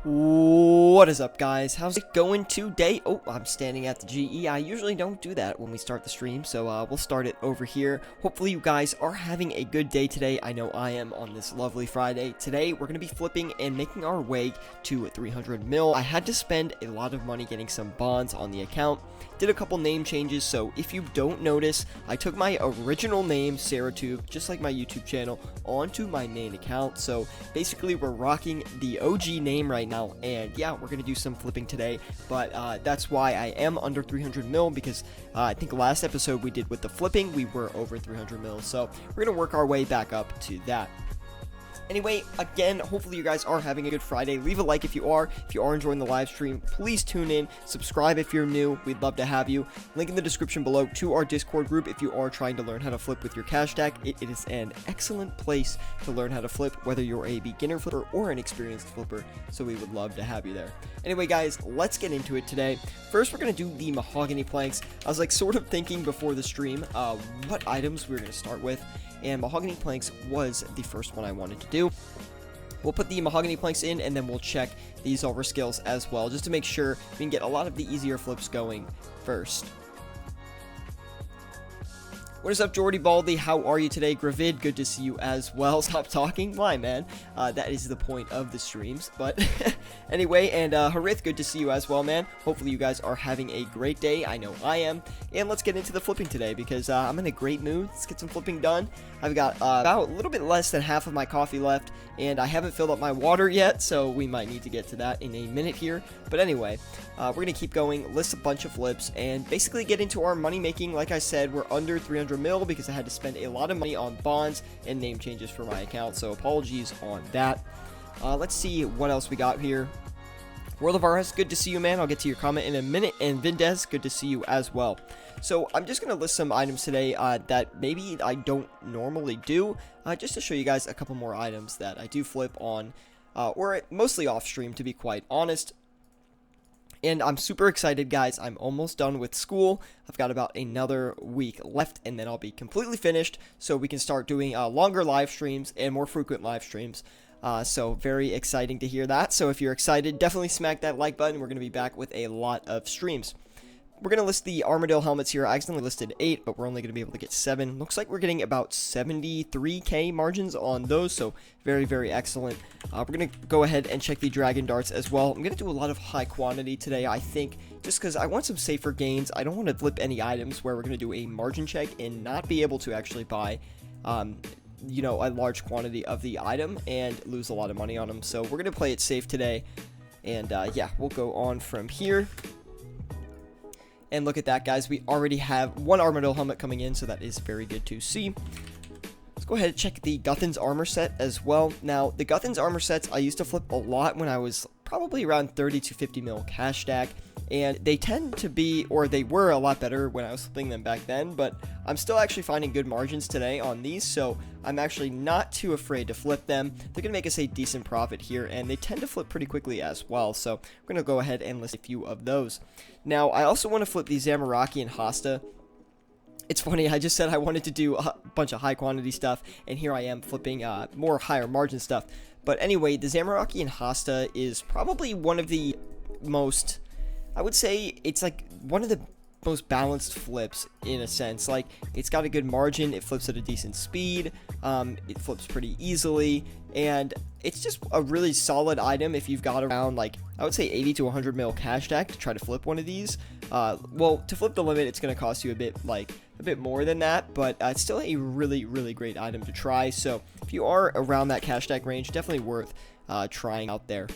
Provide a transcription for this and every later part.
What is up, guys? How's it going today? Oh, I'm standing at the GE. I usually don't do that when we start the stream, so we'll start it over here. Hopefully you guys are having a good day today. I know I am on this lovely Friday. Today we're going to be flipping and making our way to 300 mil. I had to spend a lot of money getting some bonds on the account. Did a couple name changes, so if you don't notice, I took my original name, Syratube, just like my YouTube channel, onto my main account. So basically we're rocking the OG name right now. And yeah, we're gonna do some flipping today, but that's why I am under 300 mil, because I think last episode we did with the flipping, we were over 300 mil, so we're gonna work our way back up to that. Anyway, again, hopefully you guys are having a good Friday. Leave a like if you are. If you are enjoying the live stream, please tune in. Subscribe if you're new. We'd love to have you. Link in the description below to our Discord group if you are trying to learn how to flip with your cash stack. It is an excellent place to learn how to flip, whether you're a beginner flipper or an experienced flipper. So we would love to have you there. Anyway, guys, let's get into it today. First, we're going to do the mahogany planks. I was like sort of thinking before the stream what items we were going to start with. And mahogany planks was the first one I wanted to do. We'll put the mahogany planks in, and then we'll check these over skills as well, just to make sure we can get a lot of the easier flips going first. What is up, Jordy Baldy? How are you today? Gravid, good to see you as well. Stop talking. Why, man? That is the point of the streams. But anyway, and Harith, good to see you as well, man. Hopefully you guys are having a great day. I know I am. And let's get into the flipping today, because I'm in a great mood. Let's get some flipping done. I've got about a little bit less than half of my coffee left, and I haven't filled up my water yet, so we might need to get to that in a minute here. But anyway, we're going to keep going, list a bunch of flips, and basically get into our money making. Like I said, we're under 300 mil because I had to spend a lot of money on bonds and name changes for my account, so apologies on that. Let's see what else we got here. World of RS, good to see you, man. I'll get to your comment in a minute. And Vindez, good to see you as well. So I'm just going to list some items today that maybe I don't normally do, just to show you guys a couple more items that I do flip on, or mostly off stream, to be quite honest. And I'm super excited, guys. I'm almost done with school. I've got about another week left, and then I'll be completely finished, so we can start doing longer live streams and more frequent live streams. So very exciting to hear that. So if you're excited, definitely smack that like button. We're going to be back with a lot of streams. We're going to list the Armadillo helmets here. I accidentally listed 8, but we're only going to be able to get 7. Looks like we're getting about 73k margins on those, so very, very excellent. We're going to go ahead and check the dragon darts as well. I'm going to do a lot of high quantity today, I think, just because I want some safer gains. I don't want to flip any items where we're going to do a margin check and not be able to actually buy you know, a large quantity of the item and lose a lot of money on them. So we're going to play it safe today. And yeah, we'll go on from here. And look at that, guys. We already have one Armadillo helmet coming in, so that is very good to see. Let's go ahead and check the Guthan's armor set as well. Now, the Guthan's armor sets I used to flip a lot when I was probably around 30 to 50 mil cash stack. And they tend to be, or they were a lot better when I was flipping them back then, but I'm still actually finding good margins today on these, so I'm actually not too afraid to flip them. They're going to make us a decent profit here, and they tend to flip pretty quickly as well, so we're going to go ahead and list a few of those. Now, I also want to flip the Zamaraki and Hasta. It's funny, I just said I wanted to do a bunch of high quantity stuff, and here I am flipping more higher margin stuff. But anyway, the Zamaraki and Hasta is probably one of the most, I would say it's like one of the most balanced flips in a sense. Like, it's got a good margin, it flips at a decent speed, it flips pretty easily, and it's just a really solid item if you've got around, like, I would say 80 to 100 mil cash stack to try to flip one of these. Well, to flip the limit, it's going to cost you a bit more than that, but it's still a really, really great item to try. So if you are around that cash stack range, definitely worth trying out there.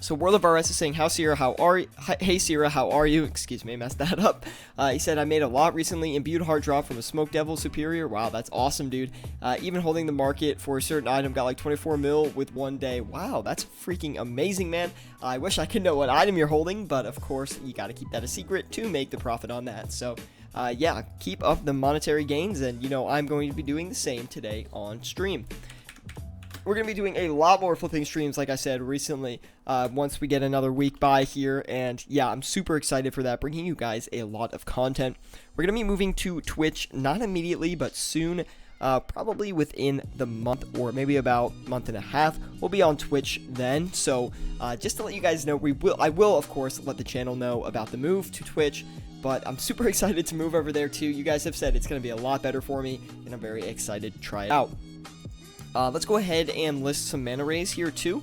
So World of RS is saying, hey Sierra, how are you? Excuse me, I messed that up. He said, I made a lot recently, imbued hard drop from a Smoke Devil Superior. Wow, that's awesome, dude. Even holding the market for a certain item, got like 24 mil with 1 day. Wow, that's freaking amazing, man. I wish I could know what item you're holding, but of course, you got to keep that a secret to make the profit on that. So yeah, keep up the monetary gains, and you know, I'm going to be doing the same today on stream. We're going to be doing a lot more flipping streams, like I said, recently, once we get another week by here, and yeah, I'm super excited for that, bringing you guys a lot of content. We're going to be moving to Twitch, not immediately, but soon. probably within the month or maybe about month and a half. We'll be on Twitch then. So just to let you guys know, I will of course let the channel know about the move to Twitch. But I'm super excited to move over there too. You guys have said it's going to be a lot better for me, and I'm very excited to try it out. Let's go ahead and list some mana rays here too.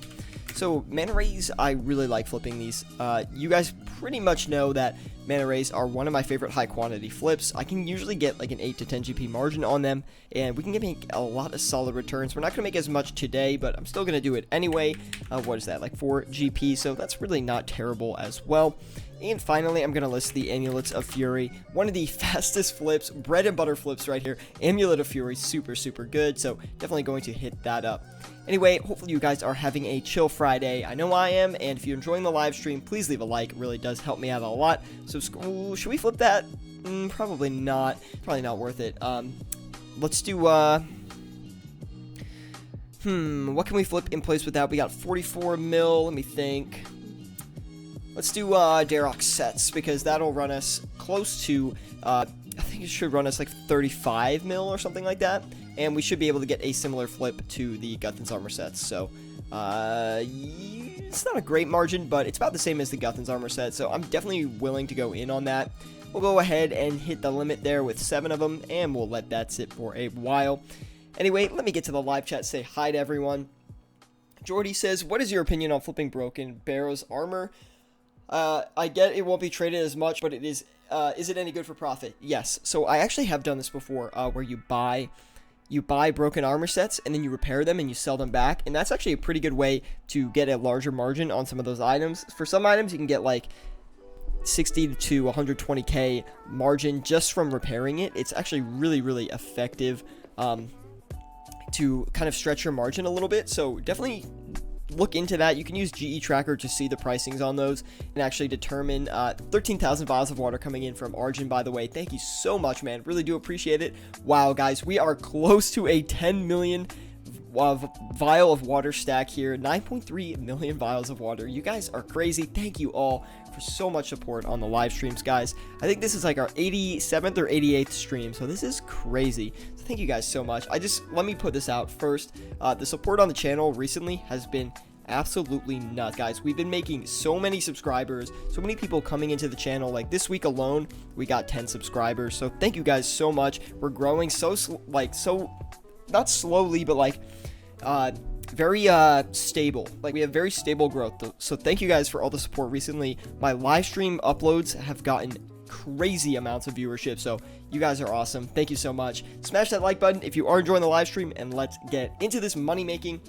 So mana rays, I really like flipping these. You guys pretty much know that mana rays are one of my favorite high quantity flips. I can usually get like an 8 to 10 GP margin on them, and we can make a lot of solid returns. We're not going to make as much today, but I'm still going to do it anyway. What is that, like 4 GP? So that's really not terrible as well. And finally, I'm going to list the Amulets of Fury. One of the fastest flips, bread and butter flips right here. Amulet of Fury, super, super good. So definitely going to hit that up. Anyway, hopefully you guys are having a chill Friday. I know I am, and if you're enjoying the live stream, please leave a like. It really does help me out a lot. So should we flip that? Probably not. Probably not worth it. Let's do, what can we flip in place with that? We got 44 mil, let me think. Let's do Darok sets, because that'll run us close to, I think it should run us like 35 mil or something like that. And we should be able to get a similar flip to the Guthan's armor sets. So, it's not a great margin, but it's about the same as the Guthan's armor set. So I'm definitely willing to go in on that. We'll go ahead and hit the limit there with 7 of them, and we'll let that sit for a while. Anyway, let me get to the live chat, say hi to everyone. Jordy says, what is your opinion on flipping Broken Barrow's armor? I get it won't be traded as much, but it is it any good for profit? Yes. So I actually have done this before, where you buy broken armor sets and then you repair them and you sell them back, and that's actually a pretty good way to get a larger margin on some of those items. For some items, you can get like 60 to 120k margin just from repairing it. It's actually really, really effective to kind of stretch your margin a little bit. So definitely look into that. You can use GE Tracker to see the pricings on those and actually determine 13,000 vials of water coming in from Arjun, by the way. Thank you so much, man. Really do appreciate it. Wow, guys, we are close to a 10 million vial of water stack here. 9.3 million vials of water. You guys are crazy. Thank you all for so much support on the live streams, guys. I think this is like our 87th or 88th stream, so this is crazy. So thank you guys so much. Let me put this out first. The support on the channel recently has been absolutely nuts, guys. We've been making so many subscribers, so many people coming into the channel. Like this week alone, we got 10 subscribers. So thank you guys so much. We're growing so not slowly, but like very stable. Like we have very stable growth. So thank you guys for all the support recently. My live stream uploads have gotten crazy amounts of viewership, so you guys are awesome. Thank you so much. Smash that like button if you are enjoying the live stream, and let's get into this money making.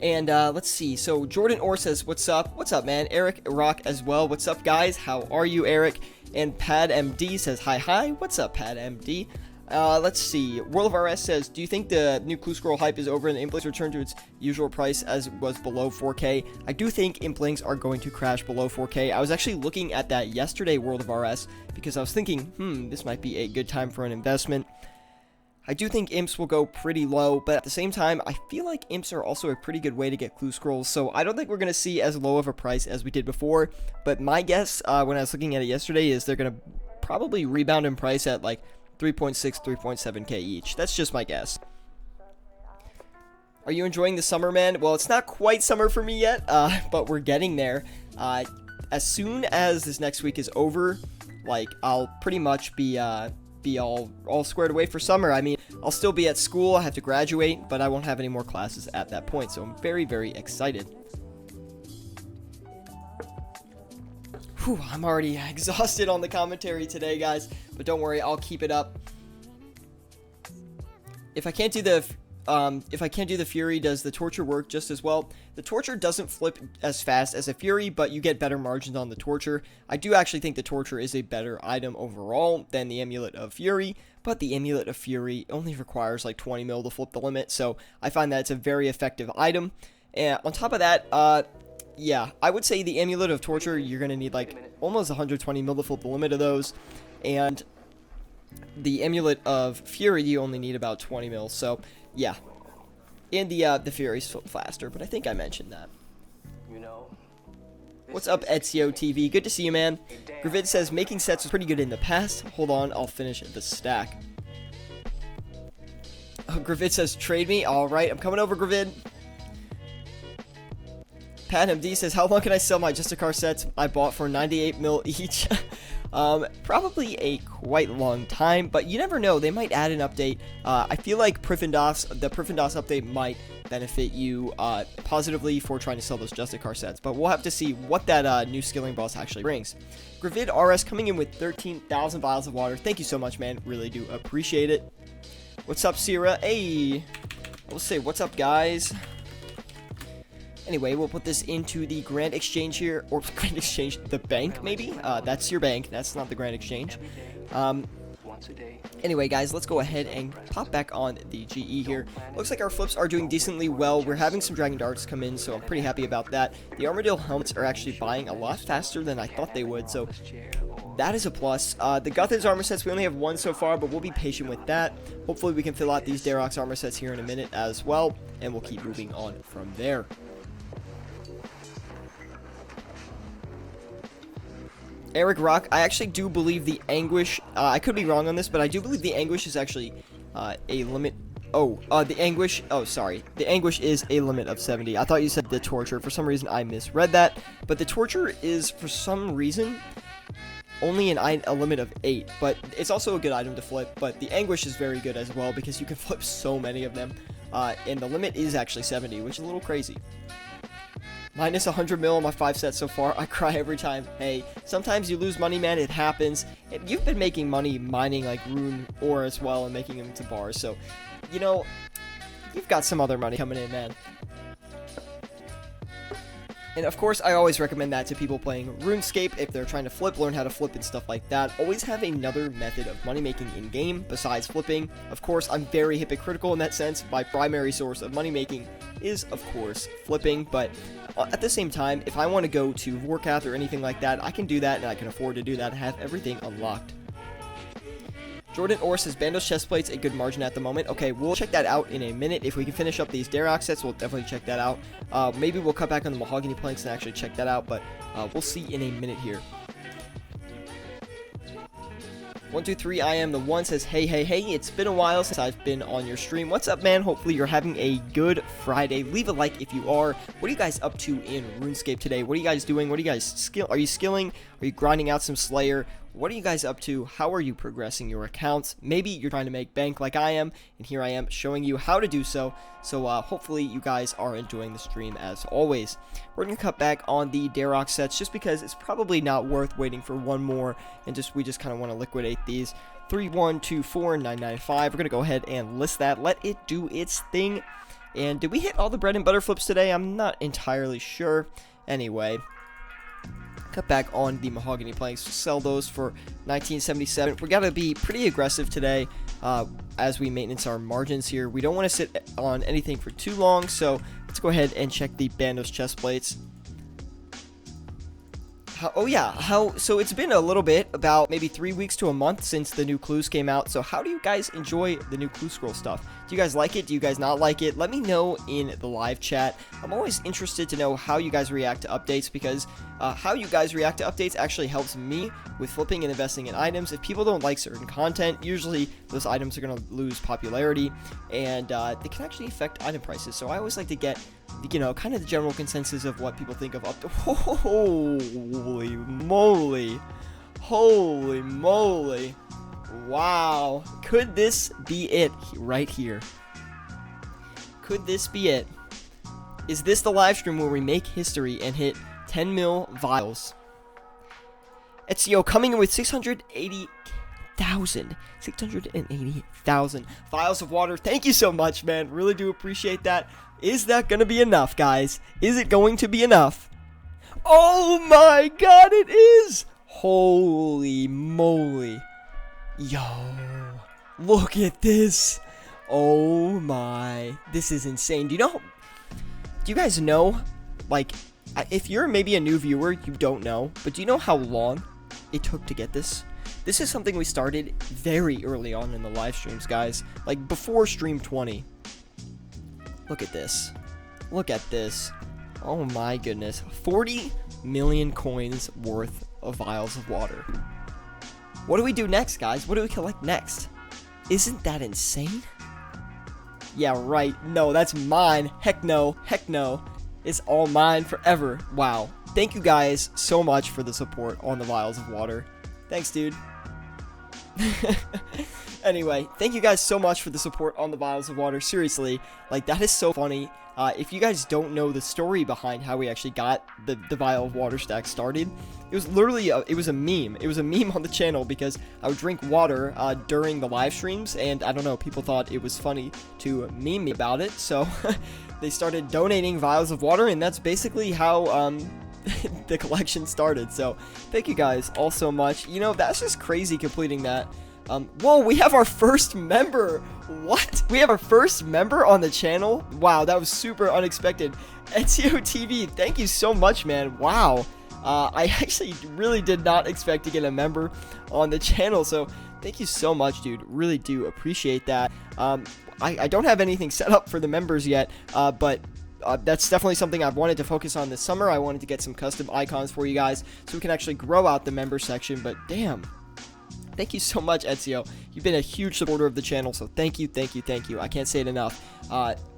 And let's see. So Jordan Orr says, what's up? What's up, man? Eric Rock as well. What's up, guys? How are you, Eric? And Pad MD says, hi. What's up, Pad MD? Let's see. World of RS says, do you think the new Clue Scroll hype is over and the Implinks return to its usual price as it was below 4K? I do think Implinks are going to crash below 4K. I was actually looking at that yesterday, World of RS, because I was thinking, this might be a good time for an investment. I do think imps will go pretty low, but at the same time, I feel like imps are also a pretty good way to get clue scrolls, so I don't think we're going to see as low of a price as we did before, but my guess when I was looking at it yesterday is they're going to probably rebound in price at like 3.6, 3.7k each. That's just my guess. Are you enjoying the summer, man? Well, it's not quite summer for me yet, but we're getting there. As soon as this next week is over, like, I'll pretty much be all squared away for summer. I mean, I'll still be at school, I have to graduate, but I won't have any more classes at that point, so I'm very, very excited. Whew, I'm already exhausted on the commentary today, guys, but don't worry, I'll keep it up. If I can't do the Fury, does the Torture work just as well? The Torture doesn't flip as fast as a Fury, but you get better margins on the Torture. I do actually think the Torture is a better item overall than the Amulet of Fury, but the Amulet of Fury only requires like 20 mil to flip the limit, so I find that it's a very effective item. And on top of that, yeah, I would say the Amulet of Torture, you're going to need like almost 120 mil to flip the limit of those, and the Amulet of Fury, you only need about 20 mil, so yeah. And the Fury's faster, but I think I mentioned that. What's up, Ezio TV? Good to see you, man. Gravid says, making sets was pretty good in the past. Hold on, I'll finish the stack. Gravid says, trade me. All right, I'm coming over, Gravid. Pat MD says, how long can I sell my Justicar sets I bought for 98 mil each? Probably a quite long time, but you never know. They might add an update. I feel like the Prifendos update might benefit you positively for trying to sell those Justicar sets, but we'll have to see what that new skilling boss actually brings. Gravid RS coming in with 13,000 vials of water. Thank you so much, man. Really do appreciate it. What's up, Sierra? Hey, I will say, what's up, guys? Anyway, we'll put this into the Grand Exchange here, or Grand Exchange, the bank, maybe? That's your bank, that's not the Grand Exchange. Anyway, guys, let's go ahead and pop back on the GE here. Looks like our flips are doing decently well. We're having some Dragon Darts come in, so I'm pretty happy about that. The Armadillo helmets are actually buying a lot faster than I thought they would, so that is a plus. The Guthid's armor sets, we only have one so far, but we'll be patient with that. Hopefully we can fill out these Darroch's armor sets here in a minute as well, and we'll keep moving on from there. Eric Rock, I actually do believe the Anguish, I could be wrong on this, but I do believe the Anguish is actually a limit. The Anguish, sorry. The Anguish is a limit of 70. I thought you said the Torture. For some reason, I misread that. But the Torture is, for some reason, only a limit of 8. But it's also a good item to flip. But the Anguish is very good as well, because you can flip so many of them. And the limit is actually 70, which is a little crazy. Minus 100 mil on my 5 sets so far. I cry every time. Hey, sometimes you lose money, man. It happens. You've been making money mining like rune ore as well and making them into bars. So, you know, you've got some other money coming in, man. And of course, I always recommend that to people playing RuneScape if they're trying to flip, learn how to flip and stuff like that. Always have another method of money making in-game besides flipping. Of course, I'm very hypocritical in that sense. My primary source of money making is, of course, flipping, but at the same time, if I want to go to Warcath or anything like that, I can do that, and I can afford to do that and have everything unlocked. Jordan Orr says Bandos chestplates a good margin at the moment. Okay, we'll check that out in a minute. If we can finish up these Darroch sets, we'll definitely check that out. Maybe we'll cut back on the mahogany planks and actually check that out, but we'll see in a minute here. 123 I am the one says, hey, it's been a while since I've been on your stream. What's up, man? Hopefully you're having a good Friday. Leave a like if you are. What are you guys up to in RuneScape today? What are you guys doing? What are you guys Are you skilling? Are you grinding out some Slayer? What are you guys up to? How are you progressing your accounts? Maybe you're trying to make bank like I am, and here I am showing you how to do so. So hopefully you guys are enjoying the stream as always. We're going to cut back on the Darroch sets just because it's probably not worth waiting for one more, and we just kind of want to liquidate these. 3124995. We're going to go ahead and list that. Let it do its thing. And did we hit all the bread and butter flips today? I'm not entirely sure. Anyway, cut back on the mahogany planks, sell those for 1977. We got to be pretty aggressive today as we maintenance our margins here. We don't want to sit on anything for too long, so let's go ahead and check the Bandos chest plates. So it's been a little bit, about maybe 3 weeks to a month since the new clues came out. So how do you guys enjoy the new clue scroll stuff? Do you guys like it? Do you guys not like it? Let me know in the live chat. I'm always interested to know how you guys react to updates, because how you guys react to updates actually helps me with flipping and investing in items. If people don't like certain content, usually those items are going to lose popularity, and they can actually affect item prices. So I always like to get, you know, kind of the general consensus of what people think of Holy moly. Wow. Could this be it right here? Could this be it? Is this the live stream where we make history and hit 10 mil vials? Ezio coming in with 680,000 vials of water. Thank you so much, man. Really do appreciate that. Is that going to be enough, guys? Is it going to be enough? Oh my god, it is! Holy moly. Yo, look at this. Oh my, this is insane. Do you guys know, like, if you're maybe a new viewer, you don't know, but do you know how long it took to get this? This is something we started very early on in the live streams, guys, like before stream 20. Look at this. Look at this. Oh my goodness. 40 million coins worth of vials of water. What do we do next, guys? What do we collect next? Isn't that insane? Yeah, right. No, that's mine. Heck no. Heck no. It's all mine forever. Wow. Thank you guys so much for the support on the Vials of Water. Thanks, dude. Anyway, thank you guys so much for the support on the Vials of Water. Seriously, like, that is so funny. If you guys don't know the story behind how we actually got the Vial of Water stack started, it was literally it was a meme. It was a meme on the channel because I would drink water during the live streams, and I don't know, people thought it was funny to meme me about it, so they started donating Vials of Water, and that's basically how the collection started. So thank you guys all so much. You know, that's just crazy completing that. Whoa, we have our first member. What? We have our first member on the channel? Wow, that was super unexpected. Ezio TV, thank you so much, man. Wow. I actually really did not expect to get a member on the channel, so thank you so much, dude. Really do appreciate that. I don't have anything set up for the members yet, but that's definitely something I've wanted to focus on this summer. I wanted to get some custom icons for you guys so we can actually grow out the member section, but damn. Thank you so much, Ezio. You've been a huge supporter of the channel, so thank you, thank you, thank you. I can't say it enough.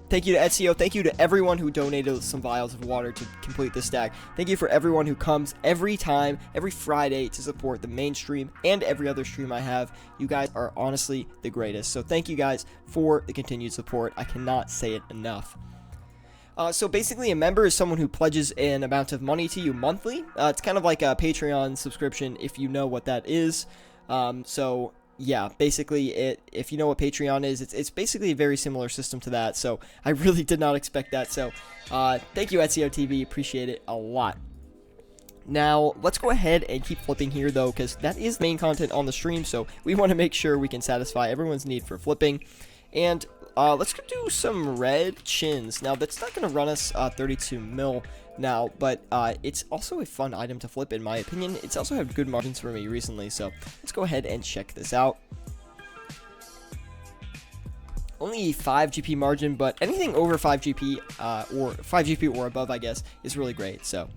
Thank you to Ezio. Thank you to everyone who donated some Vials of Water to complete this stack. Thank you for everyone who comes every time, every Friday, to support the main stream and every other stream I have. You guys are honestly the greatest. So thank you guys for the continued support. I cannot say it enough. So basically, a member is someone who pledges an amount of money to you monthly. It's kind of like a Patreon subscription, if you know what that is. So yeah, basically if you know what Patreon is, it's basically a very similar system to that. So I really did not expect that. So, thank you, Ezio TV. Appreciate it a lot. Now, let's go ahead and keep flipping here, though, because that is the main content on the stream. So we want to make sure we can satisfy everyone's need for flipping. And, let's go do some red chins. Now, that's not going to run us, 32 mil now, but it's also a fun item to flip, in my opinion. It's also had good margins for me recently, so let's go ahead and check this out. Only 5 GP margin, but anything over 5 GP or 5 GP or above, I guess, is really great. So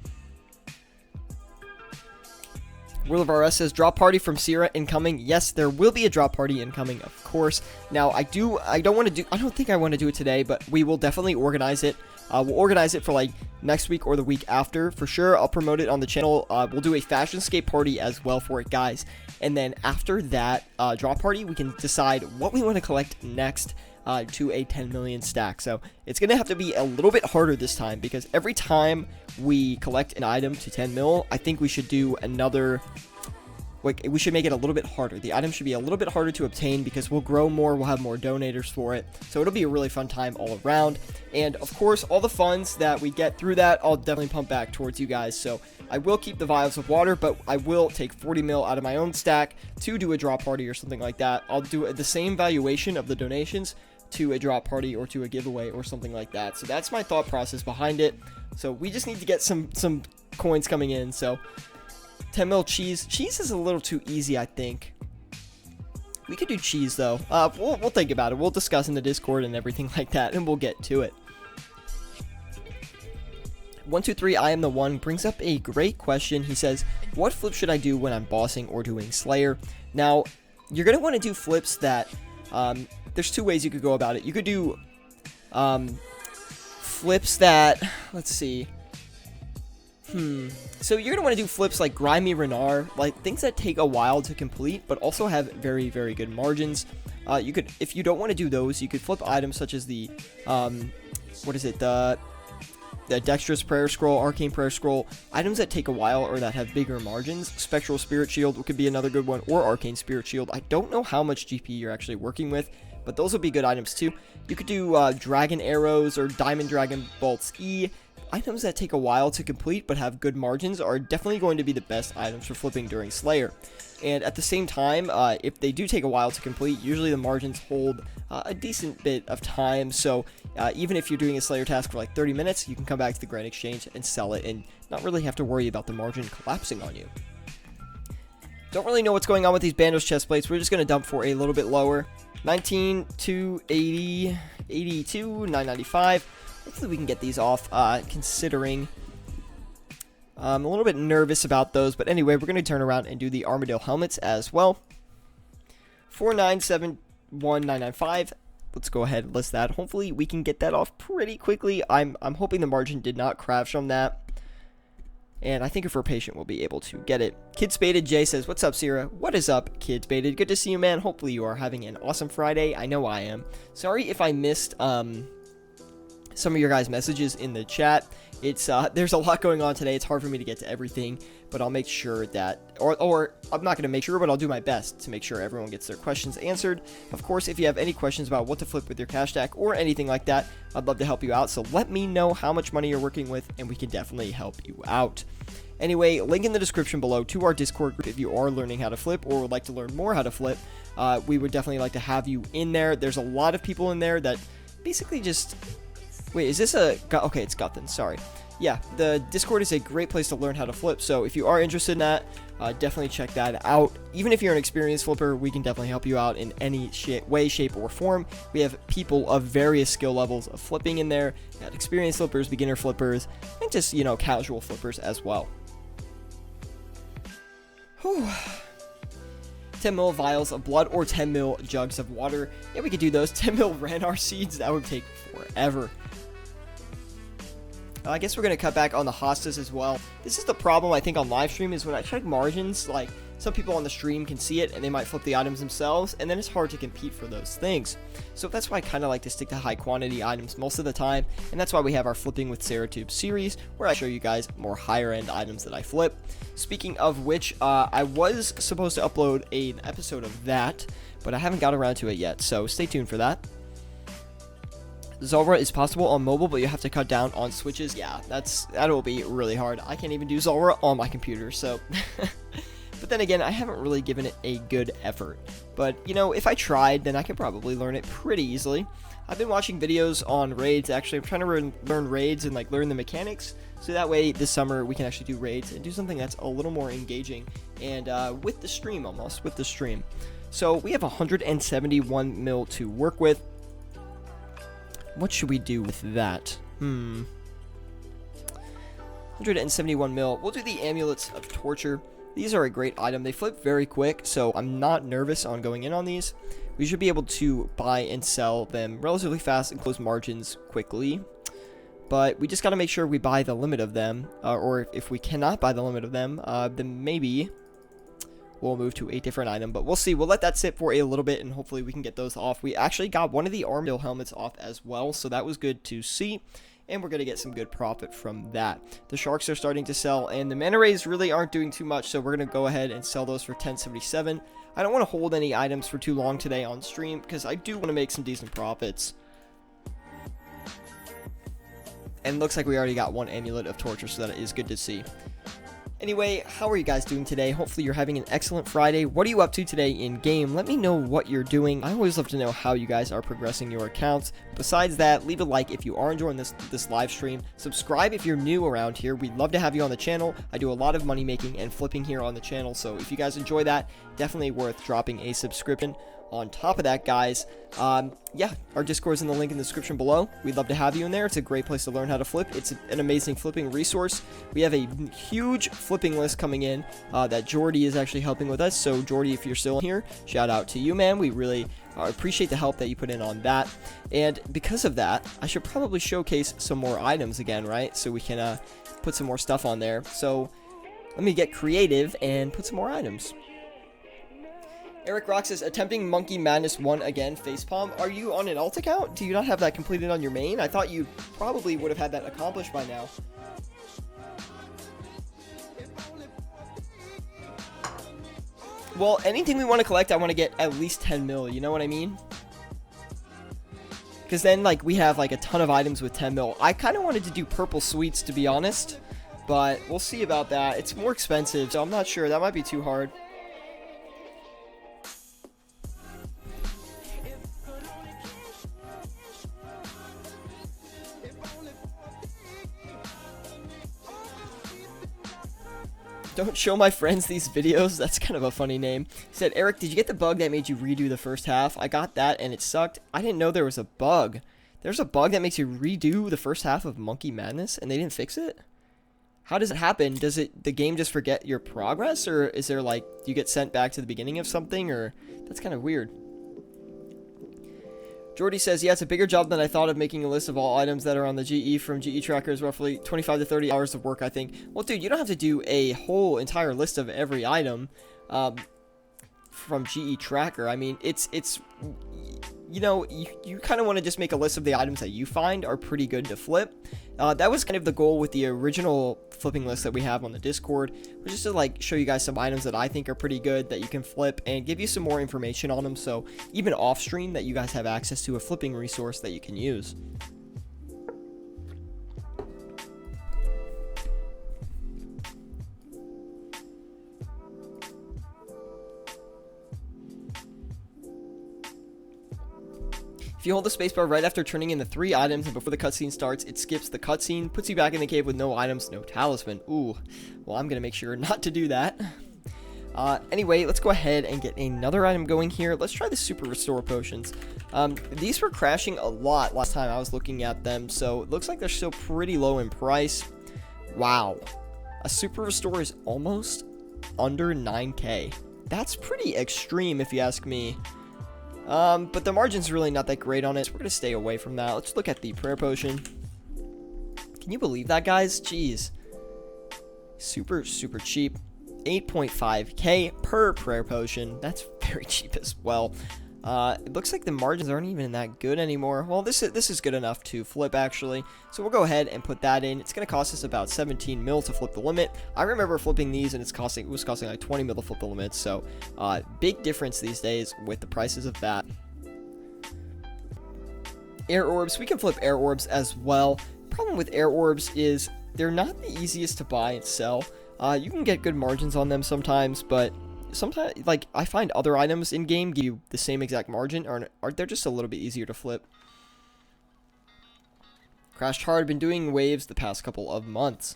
World of RS says drop party from Syra incoming. Yes, there will be a drop party incoming, of course. Now, I don't think I want to do it today, but we will definitely organize it. We'll organize it for like next week or the week after for sure. I'll promote it on the channel. We'll do a fashion skate party as well for it, guys. And then after that drop party, we can decide what we want to collect next to a 10 million stack. So it's going to have to be a little bit harder this time, because every time we collect an item to 10 mil, I think we should do another... Like, we should make it a little bit harder. The item should be a little bit harder to obtain because we'll grow more, we'll have more donators for it. So it'll be a really fun time all around. And of course, all the funds that we get through that, I'll definitely pump back towards you guys. So I will keep the Vials of Water, but I will take 40 mil out of my own stack to do a drop party or something like that. I'll do the same valuation of the donations to a drop party or to a giveaway or something like that. So that's my thought process behind it. So we just need to get some coins coming in. So 10 mil cheese. Cheese is a little too easy, I think. We could do cheese, though. We'll think about it. We'll discuss in the Discord and everything like that, and we'll get to it. 123 I am the one brings up a great question. He says, what flip should I do when I'm bossing or doing Slayer? Now, you're going to want to do flips that... there's two ways you could go about it. You could do flips that... Let's see... So you're going to want to do flips like Grimy Renard, like things that take a while to complete, but also have very, very good margins. You could, if you don't want to do those, you could flip items such as the, the Dexterous Prayer Scroll, Arcane Prayer Scroll, items that take a while or that have bigger margins. Spectral Spirit Shield could be another good one, or Arcane Spirit Shield. I don't know how much GP you're actually working with, but those would be good items too. You could do Dragon Arrows or Diamond Dragon Bolts E. Items that take a while to complete but have good margins are definitely going to be the best items for flipping during Slayer. And at the same time, if they do take a while to complete, usually the margins hold a decent bit of time. So even if you're doing a Slayer task for like 30 minutes, you can come back to the Grand Exchange and sell it and not really have to worry about the margin collapsing on you. Don't really know what's going on with these Bandos chest plates. We're just going to dump for a little bit lower. 19 to 80, 82, 995. Hopefully we can get these off, considering I'm a little bit nervous about those. But anyway, we're going to turn around and do the Armadillo helmets as well. 4971995. let's go ahead and list that. Hopefully we can get that off pretty quickly. I'm hoping the margin did not crash on that. And I think if we're patient, we'll be able to get it. Kid Spaded Jay says, what's up, Sierra? What is up, Kid Spaded? Good to see you, man. Hopefully you are having an awesome Friday. I know I am. Sorry if I missed some of your guys' messages in the chat. It's there's a lot going on today. It's hard for me to get to everything, but I'll make sure that, or I'm not going to make sure, but I'll do my best to make sure everyone gets their questions answered. Of course, if you have any questions about what to flip with your cash stack or anything like that, I'd love to help you out. So let me know how much money you're working with, and we can definitely help you out. Anyway, link in the description below to our Discord group if you are learning how to flip or would like to learn more how to flip. We would definitely like to have you in there. There's a lot of people in there that basically just... Wait, is this a... Okay, it's Guthin, sorry. Yeah, the Discord is a great place to learn how to flip, so if you are interested in that, definitely check that out. Even if you're an experienced flipper, we can definitely help you out in any way, shape, or form. We have people of various skill levels of flipping in there. We got experienced flippers, beginner flippers, and just, you know, casual flippers as well. Whew. 10 mil vials of blood or 10 mil jugs of water. Yeah, we could do those. 10 mil Ranar seeds, that would take forever. I guess we're going to cut back on the hostas as well. This is the problem, I think, on live stream, is when I check margins, like, some people on the stream can see it, and they might flip the items themselves, and then it's hard to compete for those things. So that's why I kind of like to stick to high quantity items most of the time, and that's why we have our Flipping with Syratube series, where I show you guys more higher end items that I flip. Speaking of which, I was supposed to upload an episode of that, but I haven't got around to it yet, so stay tuned for that. Zulrah is possible on mobile, but you have to cut down on switches. Yeah, that'll be really hard. I can't even do Zulrah on my computer, so... But then again, I haven't really given it a good effort. But, you know, if I tried, then I could probably learn it pretty easily. I've been watching videos on raids. Actually, I'm trying to learn raids and, like, learn the mechanics. So that way, this summer, we can actually do raids and do something that's a little more engaging. And with the stream, almost. With the stream. So, we have 171 mil to work with. What should we do with that? 171 mil. We'll do the Amulets of Torture. These are a great item. They flip very quick, so I'm not nervous on going in on these. We should be able to buy and sell them relatively fast and close margins quickly. But we just got to make sure we buy the limit of them. Or if we cannot buy the limit of them, then maybe we'll move to a different item. But we'll see. We'll let that sit for a little bit, and hopefully we can get those off. We actually got one of the Armadillo helmets off as well, so that was good to see. And we're going to get some good profit from that. The sharks are starting to sell, and the mana rays really aren't doing too much, so we're going to go ahead and sell those for 1077. I don't want to hold any items for too long today on stream, because I do want to make some decent profits. And it looks like we already got one Amulet of Torture, so that is good to see. Anyway, how are you guys doing today? Hopefully you're having an excellent Friday. What are you up to today in game? Let me know what you're doing. I always love to know how you guys are progressing your accounts. Besides that, leave a like if you are enjoying this live stream. Subscribe if you're new around here. We'd love to have you on the channel. I do a lot of money making and flipping here on the channel, so if you guys enjoy that, definitely worth dropping a subscription. On top of that, guys, yeah, our Discord is in the link in the description below. We'd love to have you in there. It's a great place to learn how to flip. It's an amazing flipping resource. We have a huge flipping list coming in that Jordy is actually helping with us. So, Jordy, if you're still here, shout out to you, man. We really appreciate the help that you put in on that. And because of that, I should probably showcase some more items again, right? So we can put some more stuff on there. So, let me get creative and put some more items. Eric Rock says, attempting Monkey Madness 1 again, facepalm. Are you on an alt account? Do you not have that completed on your main? I thought you probably would have had that accomplished by now. Well, anything we want to collect, I want to get at least 10 mil, you know what I mean? Because then, like, we have, like, a ton of items with 10 mil. I kind of wanted to do purple sweets, to be honest. But we'll see about that. It's more expensive, so I'm not sure. That might be too hard. Don't show my friends these videos. That's kind of a funny name. He said, Eric, did you get the bug that made you redo the first half? I got that and it sucked. I didn't know there was a bug. There's a bug that makes you redo the first half of Monkey Madness and they didn't fix it? How does it happen? Does the game just forget your progress? Or is there like, you get sent back to the beginning of something? Or that's kind of weird. Jordy says, yeah, it's a bigger job than I thought of making a list of all items that are on the GE from GE Trackers, roughly 25 to 30 hours of work, I think. Well, dude, you don't have to do a whole entire list of every item from GE Tracker. I mean, it's you know, you kind of want to just make a list of the items that you find are pretty good to flip. That was kind of the goal with the original flipping list that we have on the Discord, was just to like show you guys some items that I think are pretty good that you can flip and give you some more information on them, so even off stream that you guys have access to a flipping resource that you can use. If you hold the spacebar right after turning in the 3 items and before the cutscene starts, it skips the cutscene, puts you back in the cave with no items, no talisman. Ooh, well, I'm gonna make sure not to do that. Anyway, let's go ahead and get another item going here. Let's try the Super Restore Potions. These were crashing a lot last time I was looking at them, so it looks like they're still pretty low in price. Wow. A Super Restore is almost under 9k. That's pretty extreme if you ask me. But the margin's really not that great on it, so we're going to stay away from that. Let's look at the Prayer Potion. Can you believe that, guys? Jeez. Super, super cheap. 8.5k per Prayer Potion. That's very cheap as well. It looks like the margins aren't even that good anymore. Well, this is good enough to flip, actually. So we'll go ahead and put that in. It's going to cost us about 17 mil to flip the limit. I remember flipping these, and it was costing like 20 mil to flip the limit. So, big difference these days with the prices of that. Air Orbs. We can flip Air Orbs as well. Problem with Air Orbs is they're not the easiest to buy and sell. You can get good margins on them sometimes, but sometimes, like, I find other items in game give you the same exact margin, or they're just a little bit easier to flip. Crashed hard. Been doing waves the past couple of months.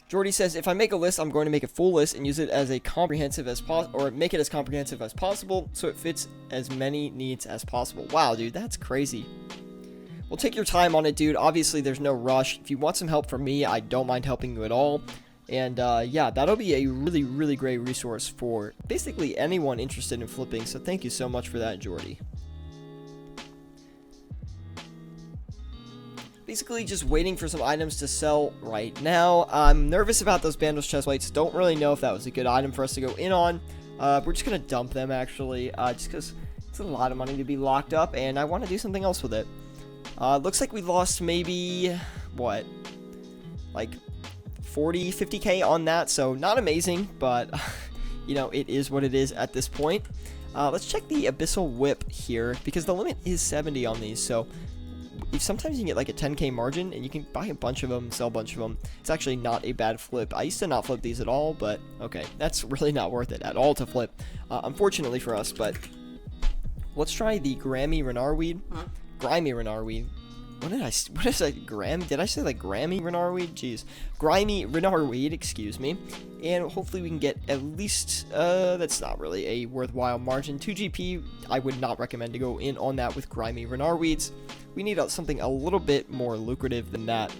Jordy says, if I make a list, I'm going to make a full list and use it as a comprehensive as possible, or make it as comprehensive as possible, so it fits as many needs as possible. Wow, dude, that's crazy. Well, take your time on it, dude. Obviously, there's no rush. If you want some help from me, I don't mind helping you at all. And yeah, that'll be a really, really great resource for basically anyone interested in flipping. So thank you so much for that, Jordy. Basically just waiting for some items to sell right now. I'm nervous about those Bandos chest plates. Don't really know if that was a good item for us to go in on. We're just going to dump them, actually, just because it's a lot of money to be locked up, and I want to do something else with it. Looks like we lost maybe, what, like 40, 50k on that, so not amazing, but, you know, it is what it is at this point. Let's check the Abyssal Whip here, because the limit is 70 on these, so sometimes you can get like a 10k margin, and you can buy a bunch of them, sell a bunch of them. It's actually not a bad flip. I used to not flip these at all, but okay, that's really not worth it at all to flip, unfortunately for us, but let's try the Grimy Renarweed. Grimy Renarweed. What did I say? Did I say like Grammy Renarweed? Jeez. Grimy Renarweed, excuse me. And hopefully we can get at least, that's not really a worthwhile margin. 2GP, I would not recommend to go in on that with Grimy Renarweeds. We need something a little bit more lucrative than that.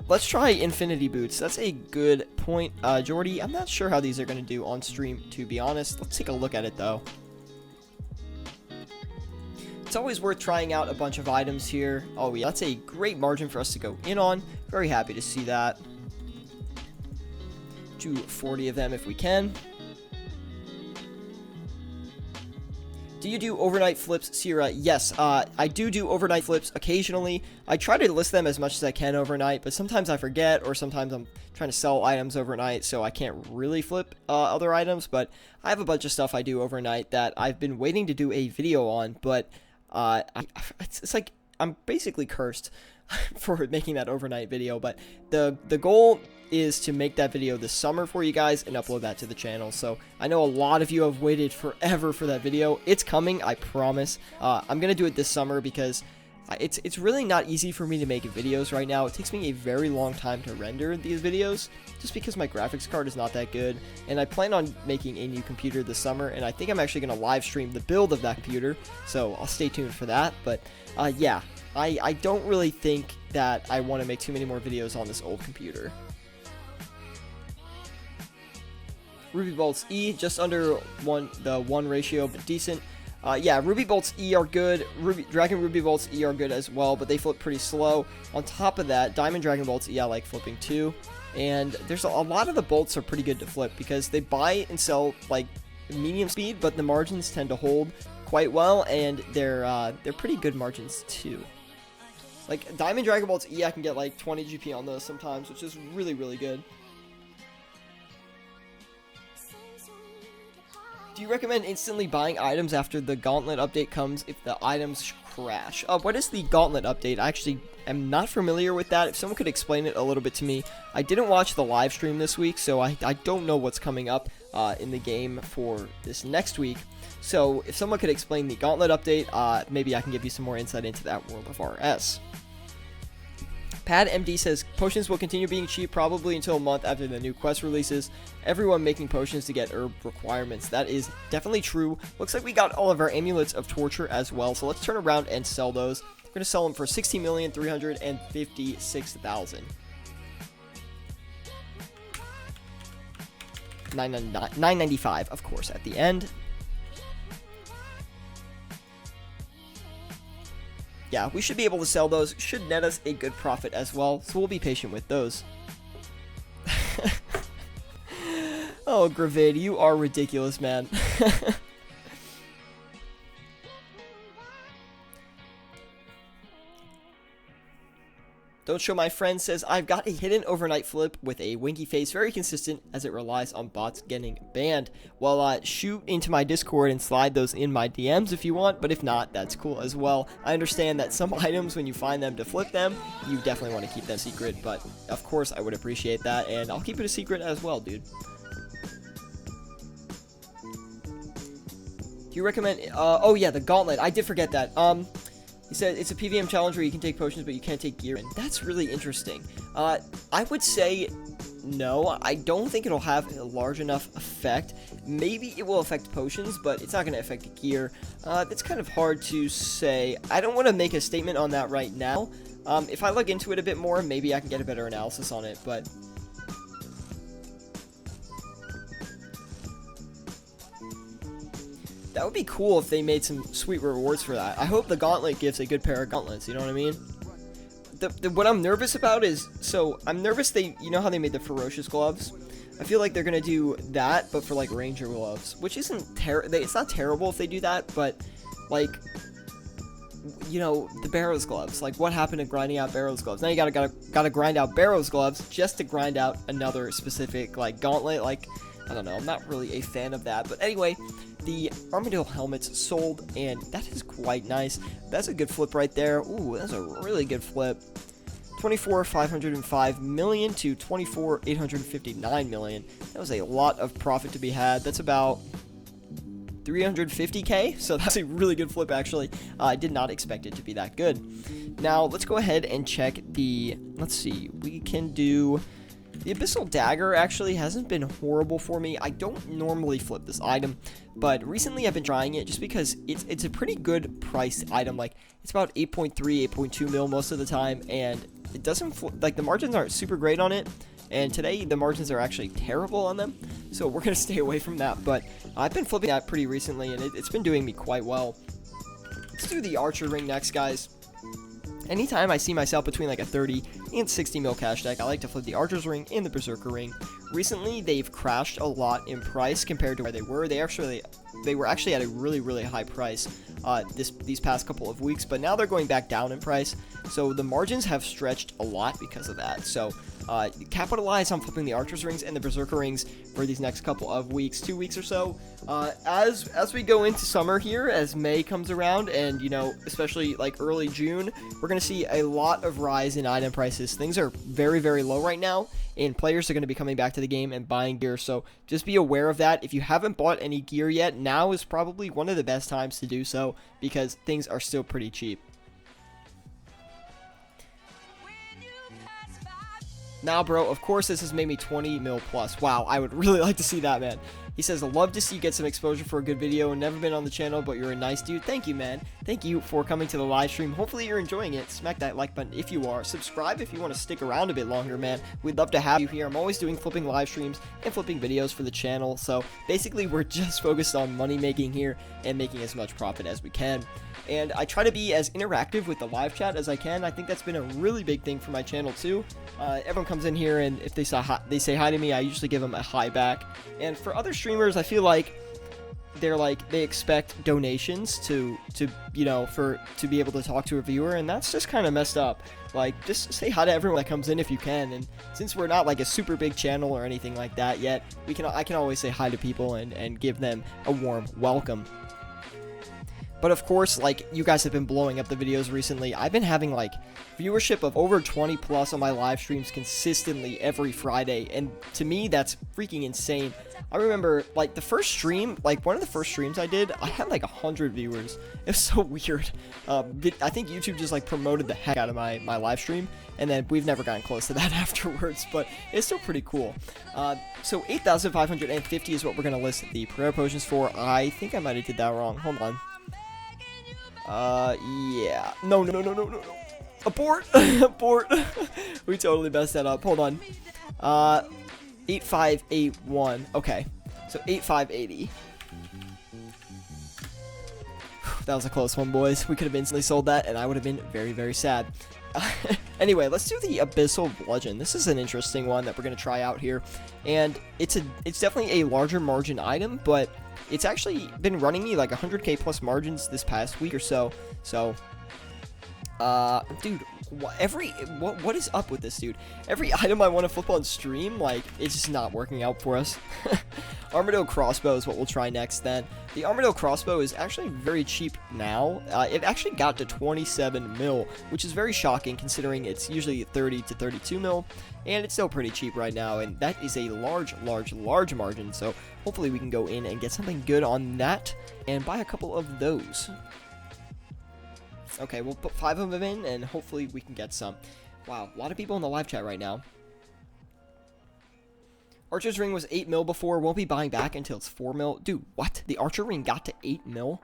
Let's try Infinity Boots. That's a good point, Jordy. I'm not sure how these are going to do on stream, to be honest. Let's take a look at it, though. It's always worth trying out a bunch of items here. Oh yeah, that's a great margin for us to go in on. Very happy to see that. Do 40 of them if we can. Do you do overnight flips, Sierra? Yes, I do overnight flips occasionally. I try to list them as much as I can overnight, but sometimes I forget, or sometimes I'm trying to sell items overnight, so I can't really flip other items, but I have a bunch of stuff I do overnight that I've been waiting to do a video on, but it's like I'm basically cursed for making that overnight video, but the goal is to make that video this summer for you guys and upload that to the channel. So I know a lot of you have waited forever for that video. It's coming, I promise. I'm gonna do it this summer because it's really not easy for me to make videos right now. It takes me a very long time to render these videos just because my graphics card is not that good, and I plan on making a new computer this summer, and I think I'm actually going to live stream the build of that computer, so I'll stay tuned for that. But yeah, I don't really think that I want to make too many more videos on this old computer. Ruby Bolts E, just under the 1 ratio, but decent. Yeah, Ruby Bolts E are good. Dragon Ruby Bolts E are good as well, but they flip pretty slow. On top of that, Diamond Dragon Bolts E I like flipping too. And there's a lot of the bolts are pretty good to flip because they buy and sell like medium speed, but the margins tend to hold quite well, and they're pretty good margins too. Like Diamond Dragon Bolts E, I can get like 20 GP on those sometimes, which is really, really good. Do you recommend instantly buying items after the Gauntlet update comes if the items crash? What is the Gauntlet update? I actually am not familiar with that. If someone could explain it a little bit to me. I didn't watch the live stream this week, so I don't know what's coming up in the game for this next week. So if someone could explain the Gauntlet update, maybe I can give you some more insight into that World of RS. Pad MD says, potions will continue being cheap probably until a month after the new quest releases. Everyone making potions to get herb requirements. That is definitely true. Looks like we got all of our amulets of torture as well, so let's turn around and sell those. We're going to sell them for 16,356,000. 995, of course, at the end. Yeah, we should be able to sell those. Should net us a good profit as well, so we'll be patient with those. Oh, Gravid, you are ridiculous, man. Don't Show My Friend says, I've got a hidden overnight flip with a winky face, very consistent as it relies on bots getting banned. Well, shoot into my Discord and slide those in my DMs if you want, but if not, that's cool as well. I understand that some items, when you find them to flip them, you definitely want to keep them secret, but of course I would appreciate that, and I'll keep it a secret as well, dude. Do you recommend, oh yeah, the Gauntlet, I did forget that. He said it's a PVM challenge where you can take potions, but you can't take gear. And that's really interesting. I would say no. I don't think it'll have a large enough effect. Maybe it will affect potions, but it's not going to affect gear. That's kind of hard to say. I don't want to make a statement on that right now. If I look into it a bit more, maybe I can get a better analysis on it, but... That would be cool if they made some sweet rewards for that. I hope the Gauntlet gives a good pair of gauntlets, you know what I mean? What I'm nervous about is, so I'm nervous you know how they made the ferocious gloves? I feel like they're going to do that, but for like ranger gloves, which isn't it's not terrible if they do that, but like, you know, the Barrow's gloves, like what happened to grinding out Barrow's gloves? Now you gotta grind out Barrow's gloves just to grind out another specific like gauntlet. Like, I don't know, I'm not really a fan of that, but anyway, the Armadillo helmets sold, and that is quite nice. That's a good flip right there. Ooh, that's a really good flip. 24,505 million to 24,859 million. That was a lot of profit to be had. That's about 350k, so that's a really good flip actually. I did not expect it to be that good. Now let's go ahead and check the, let's see, we can do the Abyssal Dagger. Actually hasn't been horrible for me. I don't normally flip this item, but recently I've been trying it just because it's a pretty good priced item. Like, it's about 8.3 8.2 mil most of the time, and it doesn't like, the margins aren't super great on it, and today the margins are actually terrible on them, so we're gonna stay away from that. But I've been flipping that pretty recently, and it's been doing me quite well. Let's do the Archer Ring next, guys. Anytime I see myself between like a 30 and 60 mil cash deck, I like to flip the Archer's Ring and the Berserker Ring. Recently, they've crashed a lot in price compared to where they were. They were actually at a really, really high price these past couple of weeks, but now they're going back down in price. So the margins have stretched a lot because of that. So capitalize on flipping the Archer's Rings and the Berserker Rings for these next couple of weeks, 2 weeks or so. As we go into summer here, as May comes around, and you know, especially like early June, we're going to see a lot of rise in item prices. Things are very, very low right now, and players are going to be coming back to the game and buying gear, so just be aware of that. If you haven't bought any gear yet, now is probably one of the best times to do so, because things are still pretty cheap. Now, bro, of course this has made me 20 mil plus. Wow, I would really like to see that, man. He says, I'd love to see you get some exposure for a good video. Never been on the channel, but you're a nice dude. Thank you, man. thank you for coming to the live stream. Hopefully you're enjoying it. Smack that like button if you are. Subscribe if you want to stick around a bit longer, man. We'd love to have you here. I'm always doing flipping live streams and flipping videos for the channel. So basically we're just focused on money making here and making as much profit as we can. And I try to be as interactive with the live chat as I can. I think that's been a really big thing for my channel too. Everyone comes in here, and if they say hi to me, I usually give them a hi back. And for other streamers, I feel like they expect donations to you know, to be able to talk to a viewer, and that's just kind of messed up. Like, just say hi to everyone that comes in if you can. And since we're not like a super big channel or anything like that yet, I can always say hi to people and give them a warm welcome. But of course, like, you guys have been blowing up the videos recently. I've been having like viewership of over 20 plus on my live streams consistently every Friday, and to me that's freaking insane. I remember like the first stream, like one of the first streams I did, I had like 100 viewers. It was so weird. I think YouTube just like promoted the heck out of my live stream, and then we've never gotten close to that afterwards, but it's still pretty cool. So 8,550 is what we're gonna list the prayer potions for. I think I might have did that wrong. Hold on. Yeah. No. Abort! Abort! We totally messed that up. Hold on. 8581. Okay. So 8580. That was a close one, boys. We could have instantly sold that, and I would have been very, very sad. Anyway, let's do the Abyssal Bludgeon. This is an interesting one that we're going to try out here. And it's definitely a larger margin item, but it's actually been running me like 100k plus margins this past week or so. So, dude, what is up with this, dude? Every item I want to flip on stream, like, it's just not working out for us. Armadillo Crossbow is what we'll try next then. The Armadillo Crossbow is actually very cheap now. It actually got to 27 mil, which is very shocking considering it's usually 30 to 32 mil, and it's still pretty cheap right now, and that is a large margin, so hopefully we can go in and get something good on that and buy a couple of those. Okay, we'll put 5 of them in, and hopefully we can get some. Wow, a lot of people in the live chat right now. Archer's Ring was 8 mil before. Won't be buying back until it's 4 mil. Dude, what? The Archer Ring got to 8 mil?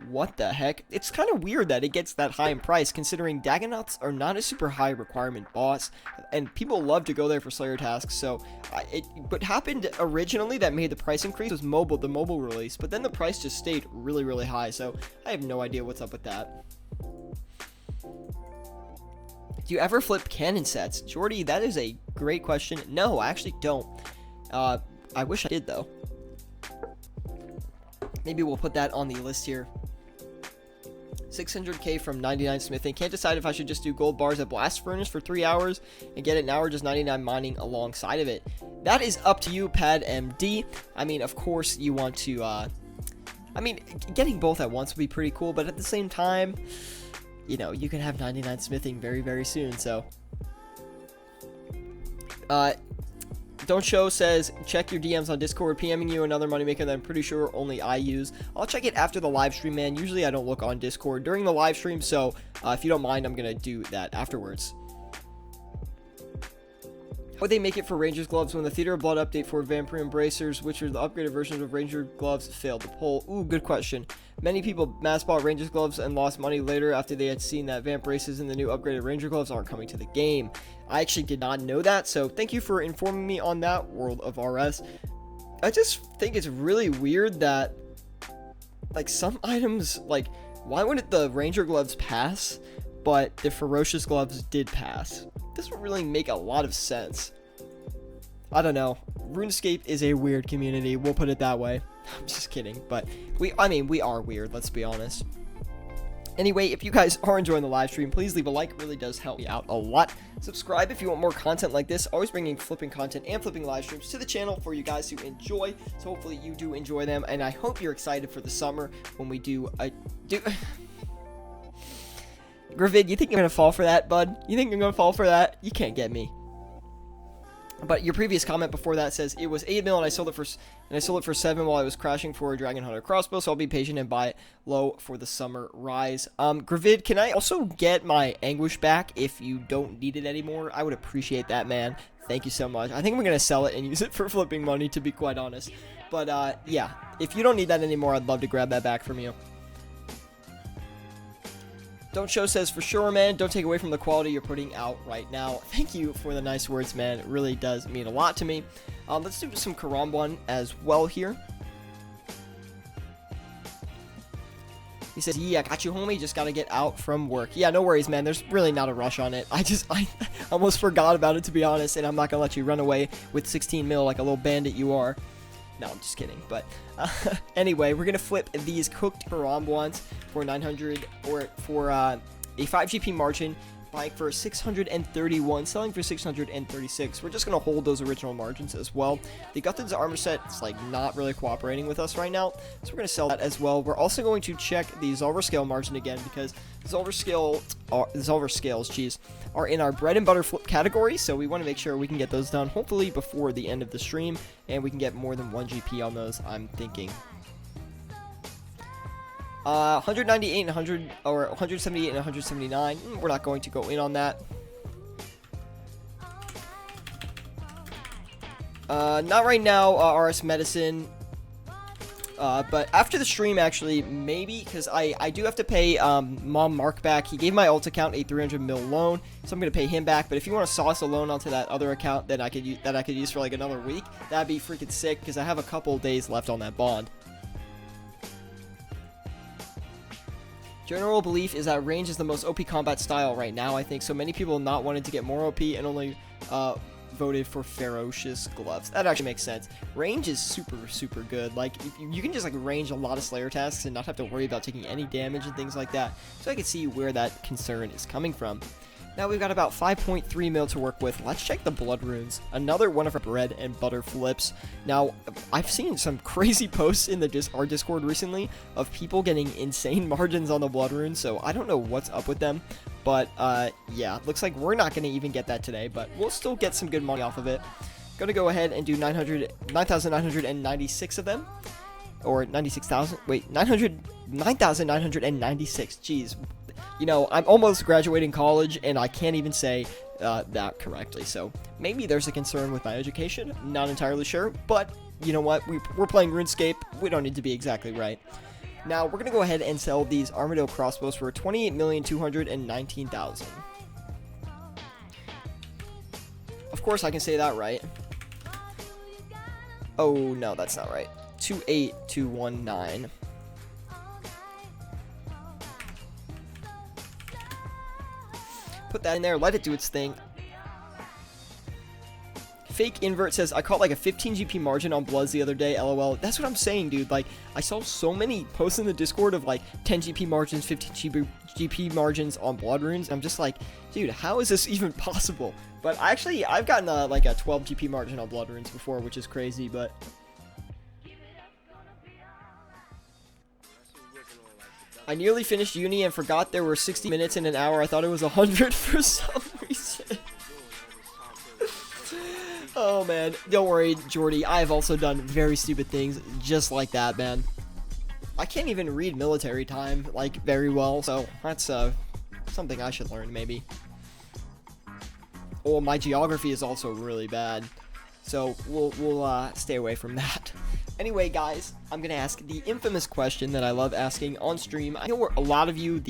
What the heck? It's kind of weird that it gets that high in price, considering Dagonauts are not a super high requirement boss, and people love to go there for Slayer tasks. So, what happened originally that made the price increase was the mobile release, but then the price just stayed really, really high. So, I have no idea what's up with that. Do you ever flip cannon sets? Jordy, that is a great question. No, I actually don't. I wish I did, though. Maybe we'll put that on the list here. 600k from 99 smithing. Can't decide if I should just do gold bars at Blast Furnace for 3 hours and get it now, or just 99 mining alongside of it. That is up to you, Pad MD. I mean, of course, you want to, I mean, getting both at once would be pretty cool, but at the same time, you know, you can have 99 smithing very, very soon, so. Don't Show says, check your DMs on Discord. PMing you another moneymaker that I'm pretty sure only I use. I'll check it after the live stream, man. Usually I don't look on Discord during the live stream, so if you don't mind, I'm going to do that afterwards. How would they make it for Ranger's Gloves when the Theater of Blood update for Vampire Embracers, which are the upgraded versions of Ranger Gloves, failed to pull? Ooh, good question. Many people mass bought Ranger's Gloves and lost money later after they had seen that Vamp Braces and the new upgraded Ranger Gloves aren't coming to the game. I actually did not know that, so thank you for informing me on that, World of RS. I just think it's really weird that, like, some items, like, why wouldn't the Ranger Gloves pass, but the Ferocious Gloves did pass? Doesn't really make a lot of sense. I don't know. RuneScape is a weird community, we'll put it that way. I'm just kidding, but we are weird, let's be honest. Anyway, if you guys are enjoying the live stream, please leave a like. It really does help me out a lot. Subscribe if you want more content like this. Always bringing flipping content and flipping live streams to the channel for you guys to enjoy. So hopefully you do enjoy them, and I hope you're excited for the summer when we do Gravid, you think I'm gonna fall for that, bud? You think I'm gonna fall for that? You can't get me. But your previous comment before that says it was 8 mil and I sold it for 7 while I was crashing for a Dragon Hunter crossbow, so I'll be patient and buy it low for the summer rise. Gravid, can I also get my Anguish back if you don't need it anymore? I would appreciate that, man. Thank you so much. I think we're gonna sell it and use it for flipping money, to be quite honest. But yeah, if you don't need that anymore, I'd love to grab that back from you. Don't Show says, for sure, man. Don't take away from the quality you're putting out right now. Thank you for the nice words, man. It really does mean a lot to me. Let's do some Karambwan as well here. He says, yeah, I got you, homie. Just got to get out from work. Yeah, no worries, man. There's really not a rush on it. I almost forgot about it, to be honest, and I'm not going to let you run away with 16 mil like a little bandit you are. No, I'm just kidding. But anyway, we're going to flip these cooked Karambwans for 900 or for a 5 GP margin, buying for 631, selling for 636. We're just going to hold those original margins as well. The Guthod's armor set is like not really cooperating with us right now, so we're going to sell that as well. We're also going to check the Zolver scale margin again, because Zolver scales, jeez, are in our bread and butter flip category, so we want to make sure we can get those done hopefully before the end of the stream, and we can get more than 1 GP on those, I'm thinking. 198 and 100, or 178 and 179. We're not going to go in on that. Not right now, RS Medicine. But after the stream, actually, maybe, because I do have to pay Mom Mark back. He gave my alt account a 300 mil loan, so I'm gonna pay him back. But if you want to sauce a loan onto that other account, then I could use for like another week, that'd be freaking sick, because I have a couple days left on that bond. General belief is that range is the most OP combat style right now, I think. So many people not wanted to get more OP and only voted for ferocious gloves. That actually makes sense. Range is super, super good. Like, you can just like range a lot of Slayer tasks and not have to worry about taking any damage and things like that. So I can see where that concern is coming from. Now we've got about 5.3 mil to work with. Let's check the blood runes. Another one of our bread and butter flips. Now, I've seen some crazy posts in our Discord recently of people getting insane margins on the blood runes, so I don't know what's up with them. But, yeah, looks like we're not going to even get that today, but we'll still get some good money off of it. Gonna go ahead and do 9,996 of them. Or 96,000. Wait, 9,996. Jeez. You know, I'm almost graduating college, and I can't even say that correctly. So maybe there's a concern with my education. Not entirely sure, but you know what? We're playing RuneScape. We don't need to be exactly right. Now, we're going to go ahead and sell these Armadillo crossbows for 28,219,000. Of course, I can say that right. Oh, no, that's not right. 28,219. Put that in there, let it do its thing. Fake Invert says, I caught like a 15 GP margin on Bloods the other day, lol. That's what I'm saying, dude. Like, I saw so many posts in the Discord of like 10 GP margins, 15 GP margins on Blood Runes. I'm just like, dude, how is this even possible? But I've gotten like a 12 GP margin on Blood Runes before, which is crazy, but... I nearly finished uni and forgot there were 60 minutes in an hour. I thought it was 100 for some reason. Oh, man. Don't worry, Jordy. I've also done very stupid things just like that, man. I can't even read military time, like, very well, so that's something I should learn, maybe. Oh, my geography is also really bad, so we'll stay away from that. Anyway, guys, I'm going to ask the infamous question that I love asking on stream. I know a lot of you,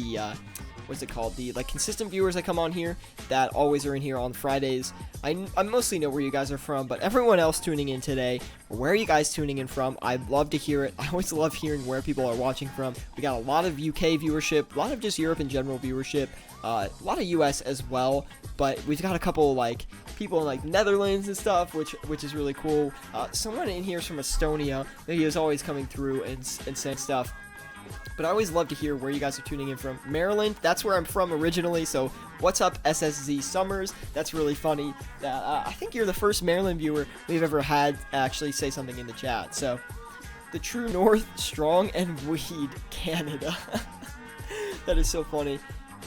what's it called? The, like, consistent viewers that come on here that always are in here on Fridays. I mostly know where you guys are from, but everyone else tuning in today, where are you guys tuning in from? I'd love to hear it. I always love hearing where people are watching from. We got a lot of UK viewership, a lot of just Europe in general viewership, a lot of US as well, but we've got a couple, like, people in like Netherlands and stuff, which is really cool. Someone in here is from Estonia. He is always coming through and saying stuff. But I always love to hear where you guys are tuning in from. Maryland, that's where I'm from originally, so what's up, SSZ Summers? That's really funny. I think you're the first Maryland viewer we've ever had actually say something in the chat. So, the True North, Strong, and Weed, Canada. That is so funny.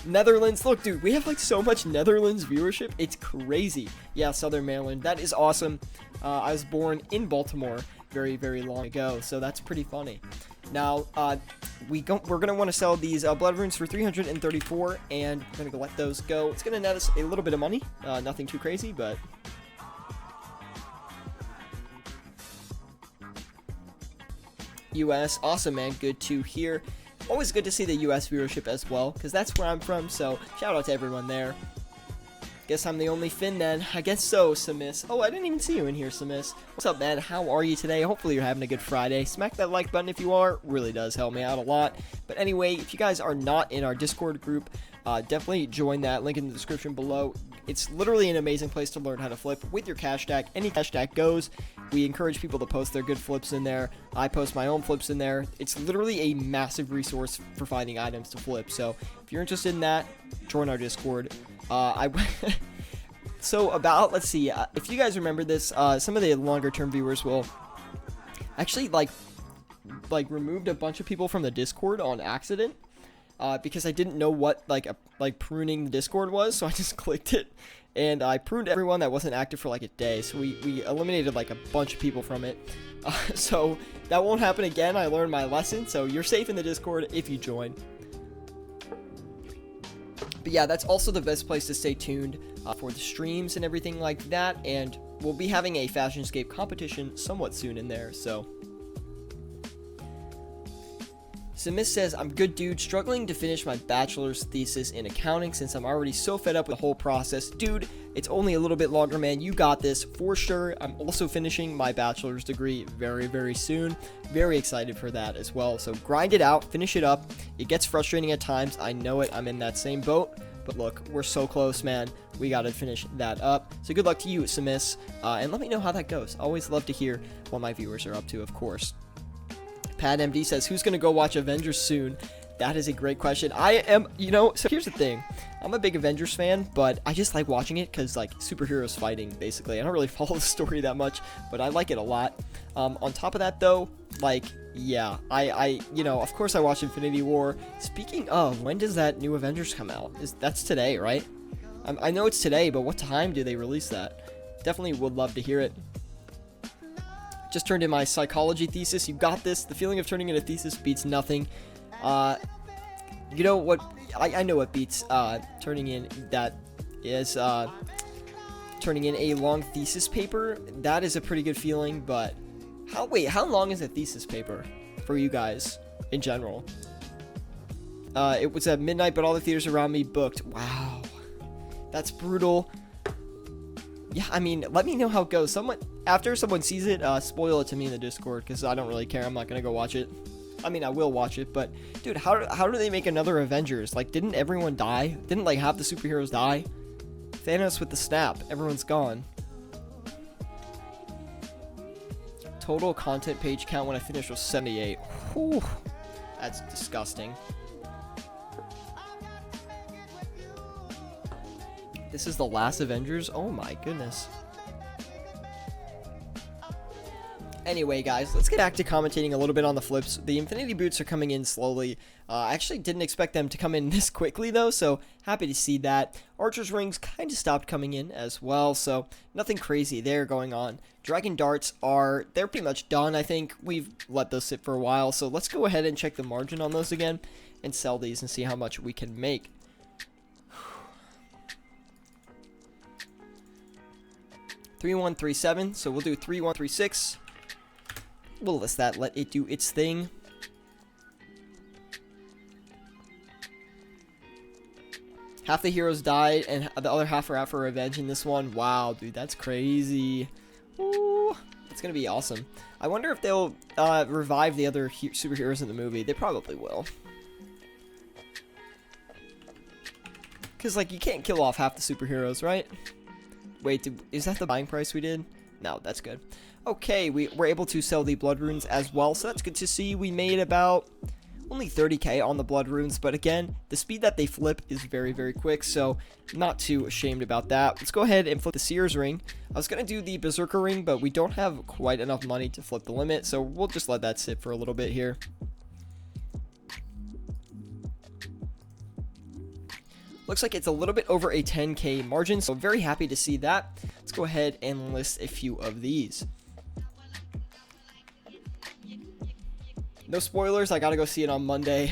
Netherlands, look, dude, we have like so much Netherlands viewership, it's crazy. Yeah, Southern Maryland, that is awesome. I was born in Baltimore very, very long ago, so that's pretty funny. Now, we're gonna want to sell these blood runes for 334, and we're gonna let those go. It's gonna net us a little bit of money, nothing too crazy, but US, awesome, man, good to hear. Always good to see the US viewership as well, because that's where I'm from, so shout out to everyone there. Guess I'm the only Finn then. I guess so, Samis. Oh, I didn't even see you in here, Samis. What's up, man? How are you today? Hopefully you're having a good Friday. Smack that like button if you are. Really does help me out a lot. But anyway, if you guys are not in our Discord group, definitely join that. Link in the description below. It's literally an amazing place to learn how to flip with your cash stack. Any cash stack goes. We encourage people to post their good flips in there. I post my own flips in there. It's literally a massive resource for finding items to flip. So if you're interested in that, join our Discord. So about, let's see, if you guys remember this, some of the longer term viewers will actually like removed a bunch of people from the Discord on accident. Because I didn't know what like pruning the Discord was, so I just clicked it, and I pruned everyone that wasn't active for like a day. So we eliminated like a bunch of people from it. So that won't happen again. I learned my lesson. So you're safe in the Discord if you join. But yeah, that's also the best place to stay tuned for the streams and everything like that. And we'll be having a Fashionscape competition somewhat soon in there. So. Samis says, I'm good, dude, struggling to finish my bachelor's thesis in accounting since I'm already so fed up with the whole process. Dude, it's only a little bit longer, man. You got this for sure. I'm also finishing my bachelor's degree very, very soon. Very excited for that as well. So grind it out, finish it up. It gets frustrating at times. I know it. I'm in that same boat. But look, we're so close, man. We got to finish that up. So good luck to you, Samis. And let me know how that goes. Always love to hear what my viewers are up to, of course. Pat MD says, who's going to go watch Avengers soon? That is a great question. I am, so here's the thing. I'm a big Avengers fan, but I just like watching it because, like, superheroes fighting, basically. I don't really follow the story that much, but I like it a lot. On top of that, though, like, yeah, I of course I watch Infinity War. Speaking of, when does that new Avengers come out? That's today, right? I know it's today, but what time do they release that? Definitely would love to hear it. Just turned in my psychology thesis. You got this. The feeling of turning in a thesis beats nothing. You know what? I know what beats turning in. That is turning in a long thesis paper. That is a pretty good feeling. But how long is a thesis paper for you guys in general? It was at midnight, but all the theaters around me booked. Wow, that's brutal. Yeah, I mean, let me know how it goes. After someone sees it, spoil it to me in the Discord, because I don't really care. I'm not going to go watch it. I mean, I will watch it, but, dude, how do they make another Avengers? Like, didn't everyone die? Didn't, like, half the superheroes die? Thanos with the snap. Everyone's gone. Total content page count when I finished was 78. Whew. That's disgusting. This is the last Avengers? Oh my goodness. Anyway, guys, let's get back to commentating a little bit on the flips. The Infinity Boots are coming in slowly. I actually didn't expect them to come in this quickly, though, so happy to see that. Archer's Rings kind of stopped coming in as well, so nothing crazy there going on. Dragon Darts they're pretty much done, I think. We've let those sit for a while, so let's go ahead and check the margin on those again and sell these and see how much we can make. 3137, so we'll do 3136. We'll list that, let it do its thing. Half the heroes died, and the other half are out for revenge in this one. Wow, dude, that's crazy. Ooh, it's gonna be awesome. I wonder if they'll revive the other superheroes in the movie. They probably will. Because, like, you can't kill off half the superheroes, right? Wait, is that the buying price we did? No, that's good. Okay, we were able to sell the blood runes as well, so that's good to see. We made about only 30k on the blood runes, but again, the speed that they flip is very, very quick, so not too ashamed about that. Let's go ahead and flip the Seer's ring. I was going to do the Berserker ring, but we don't have quite enough money to flip the limit, so we'll just let that sit for a little bit here. Looks like it's a little bit over a 10k margin, so very happy to see that. Let's go ahead and list a few of these. No spoilers, I gotta go see it on Monday.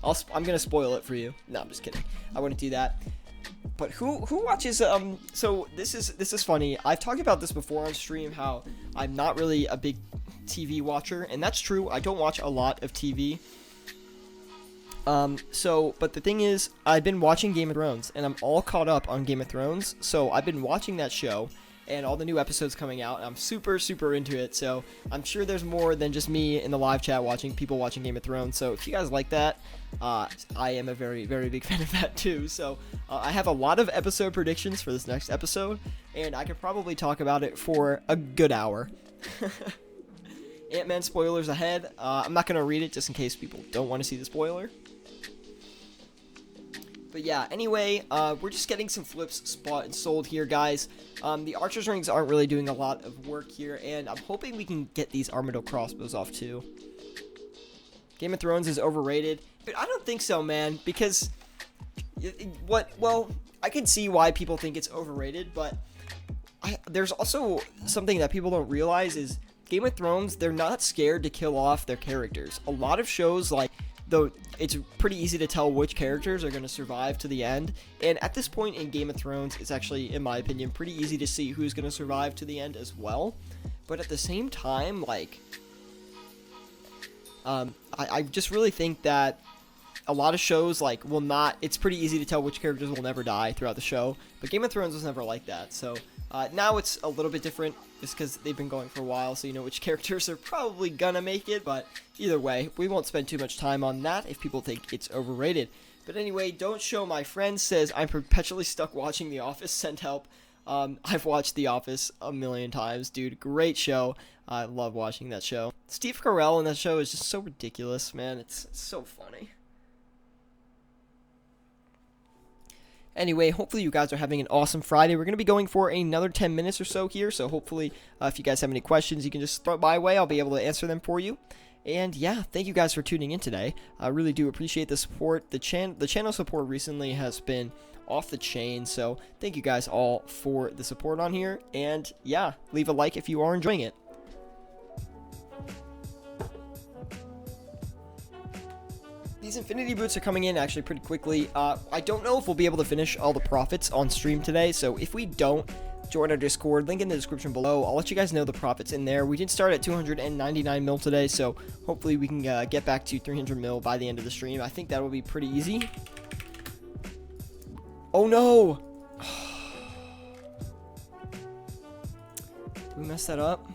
I'm gonna spoil it for you. No, I'm just kidding. I wouldn't do that. But who watches, so this is funny. I've talked about this before on stream, how I'm not really a big TV watcher, and that's true. I don't watch a lot of TV. But the thing is, I've been watching Game of Thrones, and I'm all caught up on Game of Thrones, so I've been watching that show, and all the new episodes coming out, and I'm super, super into it, so I'm sure there's more than just me in the live chat watching Game of Thrones, so if you guys like that, I am a very, very big fan of that too, so I have a lot of episode predictions for this next episode, and I could probably talk about it for a good hour. Ant-Man spoilers ahead. I'm not going to read it just in case people don't want to see the spoiler. But yeah, anyway, we're just getting some flips spot and sold here, guys. The archer's rings aren't really doing a lot of work here, and I'm hoping we can get these armadillo crossbows off too. Game of Thrones is overrated, but I don't think so, man, because well, I can see why people think it's overrated, but there's also something that people don't realize is Game of Thrones, they're not scared to kill off their characters. A lot of shows, like, though, it's pretty easy to tell which characters are going to survive to the end, and at this point in Game of Thrones, it's actually, in my opinion, pretty easy to see who's going to survive to the end as well. But at the same time, like, I just really think that a lot of shows, like, will not, it's pretty easy to tell which characters will never die throughout the show, but Game of Thrones was never like that, so now it's a little bit different, just because they've been going for a while, so you know which characters are probably gonna make it, but either way, we won't spend too much time on that if people think it's overrated. But anyway, Don't Show My Friend says, I'm perpetually stuck watching The Office, send help. I've watched The Office a million times, dude, great show. I love watching that show. Steve Carell in that show is just so ridiculous, man, it's so funny. Anyway, hopefully you guys are having an awesome Friday. We're going to be going for another 10 minutes or so here, so hopefully if you guys have any questions, you can just throw it my way. I'll be able to answer them for you. And yeah, thank you guys for tuning in today. I really do appreciate the support. The channel support recently has been off the chain, so thank you guys all for the support on here. And yeah, leave a like if you are enjoying it. These infinity boots are coming in actually pretty quickly. I don't know if we'll be able to finish all the profits on stream today, so if we don't, join our Discord, link in the description below. I'll let you guys know the profits in there. We did start at 299 mil today, so hopefully we can get back to 300 mil by the end of the stream. I think that will be pretty easy. Oh no! Did we mess that up?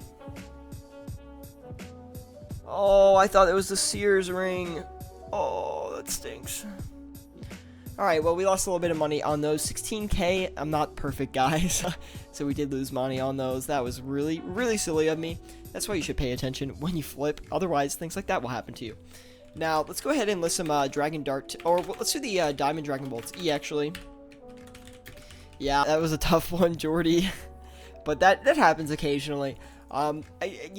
Oh, I thought it was the Sears ring. Oh, that stinks. Alright, well, we lost a little bit of money on those. 16k, I'm not perfect, guys. So we did lose money on those. That was really, really silly of me. That's why you should pay attention when you flip. Otherwise, things like that will happen to you. Now, let's go ahead and list some Dragon Dart, or let's do the Diamond Dragon Bolts E, actually. Yeah, that was a tough one, Jordy. But that happens occasionally. I'm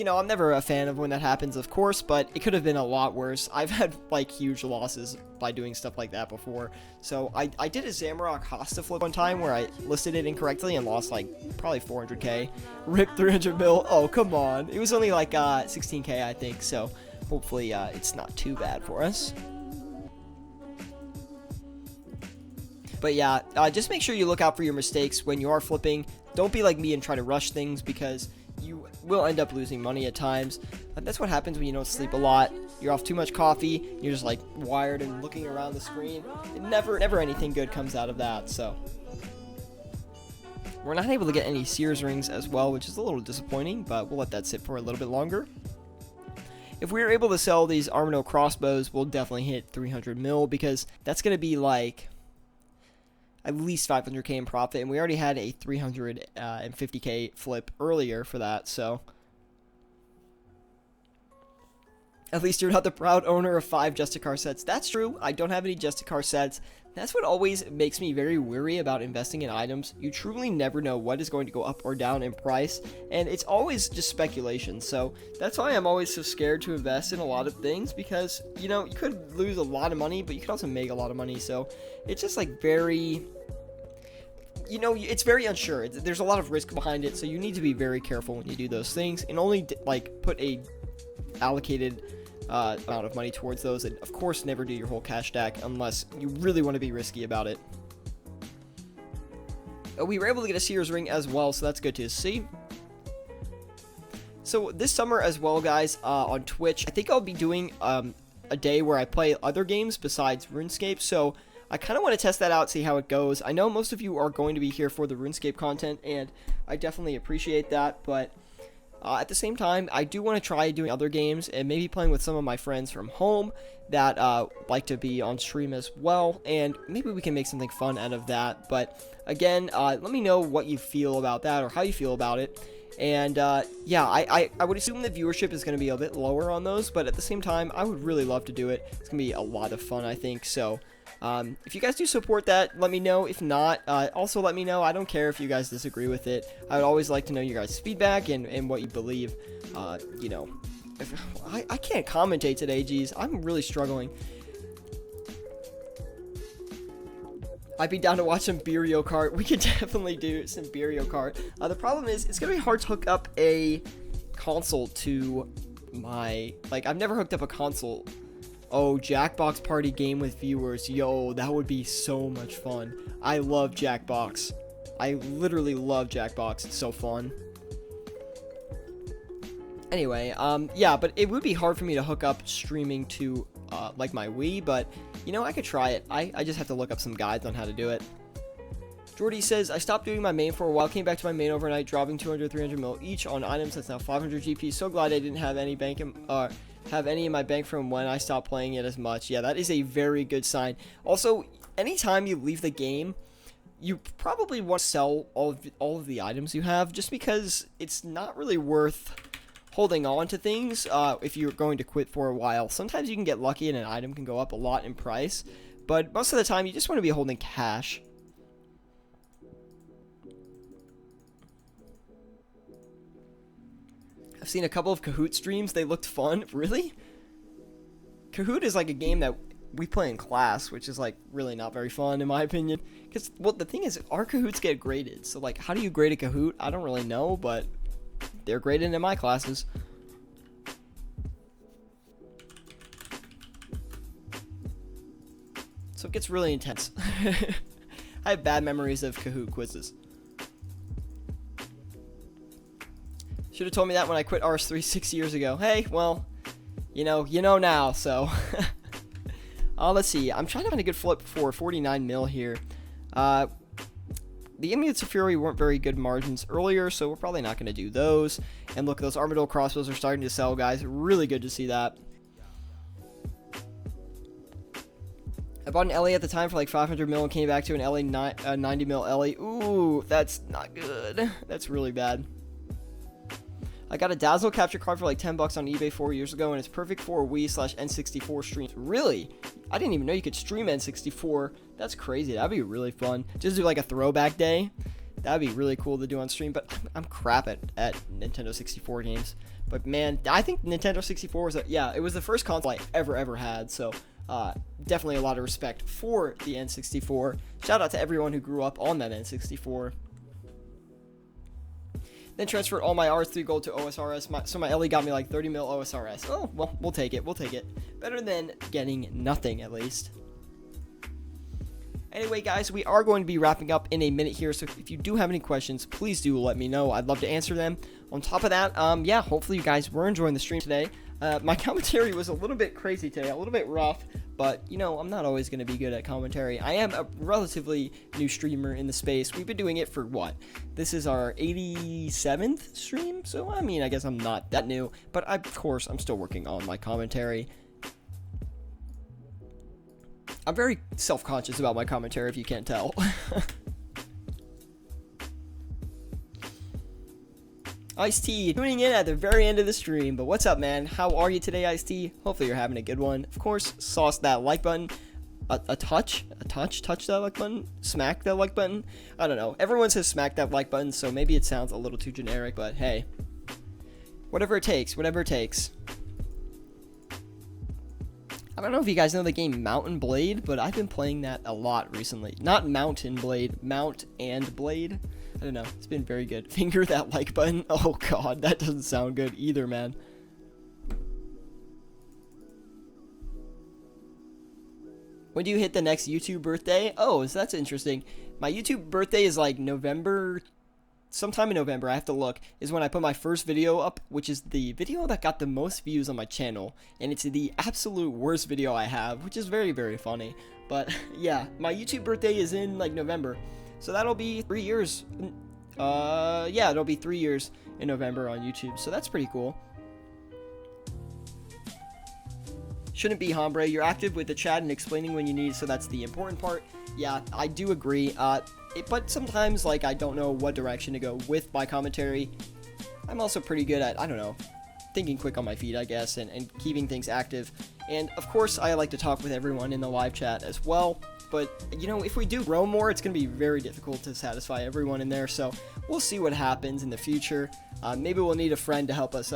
never a fan of when that happens, of course, but it could have been a lot worse. I've had, like, huge losses by doing stuff like that before. So I did a Zamrock Hosta flip one time where I listed it incorrectly and lost, like, probably 400k. Rip 300 mil. Oh, come on. It was only, like, 16k, I think, so hopefully it's not too bad for us. But yeah, just make sure you look out for your mistakes when you are flipping. Don't be like me and try to rush things, because you will end up losing money at times. But that's what happens when you don't sleep a lot. You're off too much coffee. You're just like wired and looking around the screen. And never anything good comes out of that. So we're not able to get any Sears rings as well, which is a little disappointing, but we'll let that sit for a little bit longer. If we are able to sell these armadillo crossbows, we'll definitely hit 300 mil, because that's going to be like at least 500k in profit, and we already had a 350k flip earlier for that, so at least you're not the proud owner of 5 Justicar sets. That's true, I don't have any Justicar sets. That's what always makes me very weary about investing in items. You truly never know what is going to go up or down in price, and it's always just speculation. So that's why I'm always so scared to invest in a lot of things, because, you know, you could lose a lot of money, but you could also make a lot of money. So it's just like very, you know, it's very unsure. There's a lot of risk behind it, so you need to be very careful when you do those things, and only like put a allocated amount of money towards those, and of course never do your whole cash stack unless you really want to be risky about it. We were able to get a Sears ring as well, so that's good to see. So this summer as well, guys, on Twitch, I think I'll be doing a day where I play other games besides RuneScape, so I kind of want to test that out, see how it goes. I know most of you are going to be here for the RuneScape content, and I definitely appreciate that, but at the same time, I do want to try doing other games and maybe playing with some of my friends from home that like to be on stream as well, and maybe we can make something fun out of that. But again, let me know what you feel about that or how you feel about it. And yeah, I would assume the viewership is going to be a bit lower on those, but at the same time, I would really love to do it. It's going to be a lot of fun, I think. So if you guys do support that, let me know. If not, also let me know. I don't care if you guys disagree with it. I would always like to know your guys' feedback and what you believe. You know, I can't commentate today, geez. I'm really struggling. I'd be down to watch some Mario Kart. We could definitely do some Mario Kart. The problem is, it's going to be hard to hook up a console to my... Like, I've never hooked up a console. Oh, Jackbox party game with viewers. Yo, that would be so much fun. I love Jackbox. I literally love Jackbox. It's so fun. Anyway, yeah, but it would be hard for me to hook up streaming to, like, my Wii, but, you know, I could try it. I just have to look up some guides on how to do it. Jordy says, I stopped doing my main for a while, came back to my main overnight, dropping 200, 300 mil each on items. That's now 500 GP. So glad I didn't have any in my bank from when I stopped playing it as much. Yeah, that is a very good sign. Also, anytime you leave the game, you probably want to sell all of the items you have, just because it's not really worth holding on to things if you're going to quit for a while. Sometimes you can get lucky and an item can go up a lot in price, but most of the time you just want to be holding cash. I've seen a couple of Kahoot streams. They looked fun. Really? Kahoot is like a game that we play in class, which is like really not very fun in my opinion. Because, well, the thing is, our Kahoots get graded. So, like, how do you grade a Kahoot? I don't really know, but they're graded in my classes. So it gets really intense. I have bad memories of Kahoot quizzes. Should have told me that when I quit RS3 6 years ago. Hey, well, you know now, so. Let's see. I'm trying to find a good flip for 49 mil here. The Amulets of Fury weren't very good margins earlier, so we're probably not going to do those. And look, those Armadillo crossbows are starting to sell, guys. Really good to see that. I bought an Ellie at the time for like 500 mil and came back to an Ellie 90 mil Ellie. Ooh, that's not good. That's really bad. I got a Dazzle capture card for like 10 bucks on eBay 4 years ago, and it's perfect for Wii/N64 streams. Really? I didn't even know you could stream N64. That's crazy. That'd be really fun. Just do like a throwback day. That'd be really cool to do on stream, but I'm crap at Nintendo 64 games. But man, I think Nintendo 64 was it was the first console I ever had, so definitely a lot of respect for the N64. Shout out to everyone who grew up on that N64. Then transferred all my RS3 gold to OSRS, so my Ellie got me like 30 mil OSRS. Oh, well, we'll take it. Better than getting nothing, at least. Anyway, guys, we are going to be wrapping up in a minute here, so if you do have any questions, please do let me know. I'd love to answer them. On top of that, yeah, hopefully you guys were enjoying the stream today. My commentary was a little bit crazy today, a little bit rough, but, you know, I'm not always going to be good at commentary. I am a relatively new streamer in the space. We've been doing it for, what? This is our 87th stream, so, I mean, I guess I'm not that new, but, of course, I'm still working on my commentary. I'm very self-conscious about my commentary, if you can't tell. Ice-T, tuning in at the very end of the stream, but what's up, man? How are you today, Ice-T? Hopefully you're having a good one. Of course, sauce that like button. Touch that like button? Smack that like button? I don't know. Everyone says smack that like button, so maybe it sounds a little too generic, but hey. Whatever it takes, whatever it takes. I don't know if you guys know the game Mountain Blade, but I've been playing that a lot recently. Not Mountain Blade, Mount and Blade. I don't know. It's been very good. Finger that like button. Oh, God. That doesn't sound good either, man. When do you hit the next YouTube birthday? Oh, so that's interesting. My YouTube birthday is like November sometime in November, I have to look, is when I put my first video up, which is the video that got the most views on my channel, and it's the absolute worst video I have, which is very, very funny. But yeah, my YouTube birthday is in like November, so that'll be 3 years. Yeah, it'll be 3 years in November on YouTube, so that's pretty cool. Shouldn't be, Hombre. You're active with the chat and explaining when you need, so that's the important part. Yeah, I do agree. But sometimes, like, I don't know what direction to go with my commentary. I'm also pretty good at, I don't know, thinking quick on my feet, I guess, and keeping things active. And, of course, I like to talk with everyone in the live chat as well. But, you know, if we do grow more, it's going to be very difficult to satisfy everyone in there. So we'll see what happens in the future. Maybe we'll need a friend to help us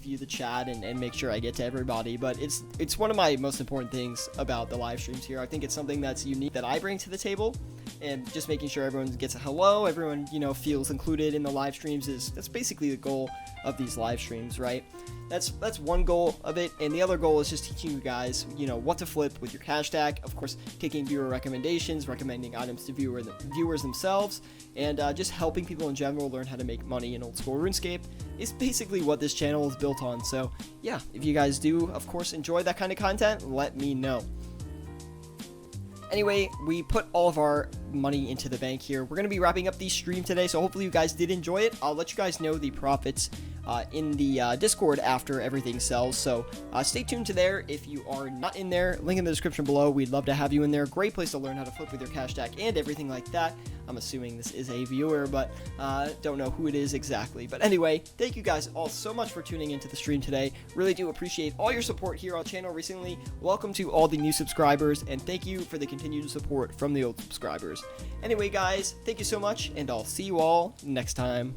view the chat and make sure I get to everybody. But it's one of my most important things about the live streams here. I think it's something that's unique that I bring to the table, and just making sure everyone gets a hello, everyone, you know, feels included in the live streams that's basically the goal of these live streams, right? That's one goal of it, and the other goal is just teaching you guys, you know, what to flip with your cash stack. Of course, taking viewer recommendations, recommending items to viewers themselves, and just helping people in general learn how to make money in old school RuneScape is basically what this channel is built on. So yeah, if you guys do, of course, enjoy that kind of content, let me know. Anyway, we put all of our money into the bank here. We're going to be wrapping up the stream today, so hopefully you guys did enjoy it. I'll let you guys know the profits in the Discord after everything sells, so stay tuned to there if you are not in there. Link in the description below. We'd love to have you in there. Great place to learn how to flip with your cash stack and everything like that. I'm assuming this is a viewer, but don't know who it is exactly. But anyway, thank you guys all so much for tuning into the stream today. Really do appreciate all your support here on the channel recently. Welcome to all the new subscribers, and thank you for the continued support from the old subscribers. Anyway, guys, thank you so much, and I'll see you all next time.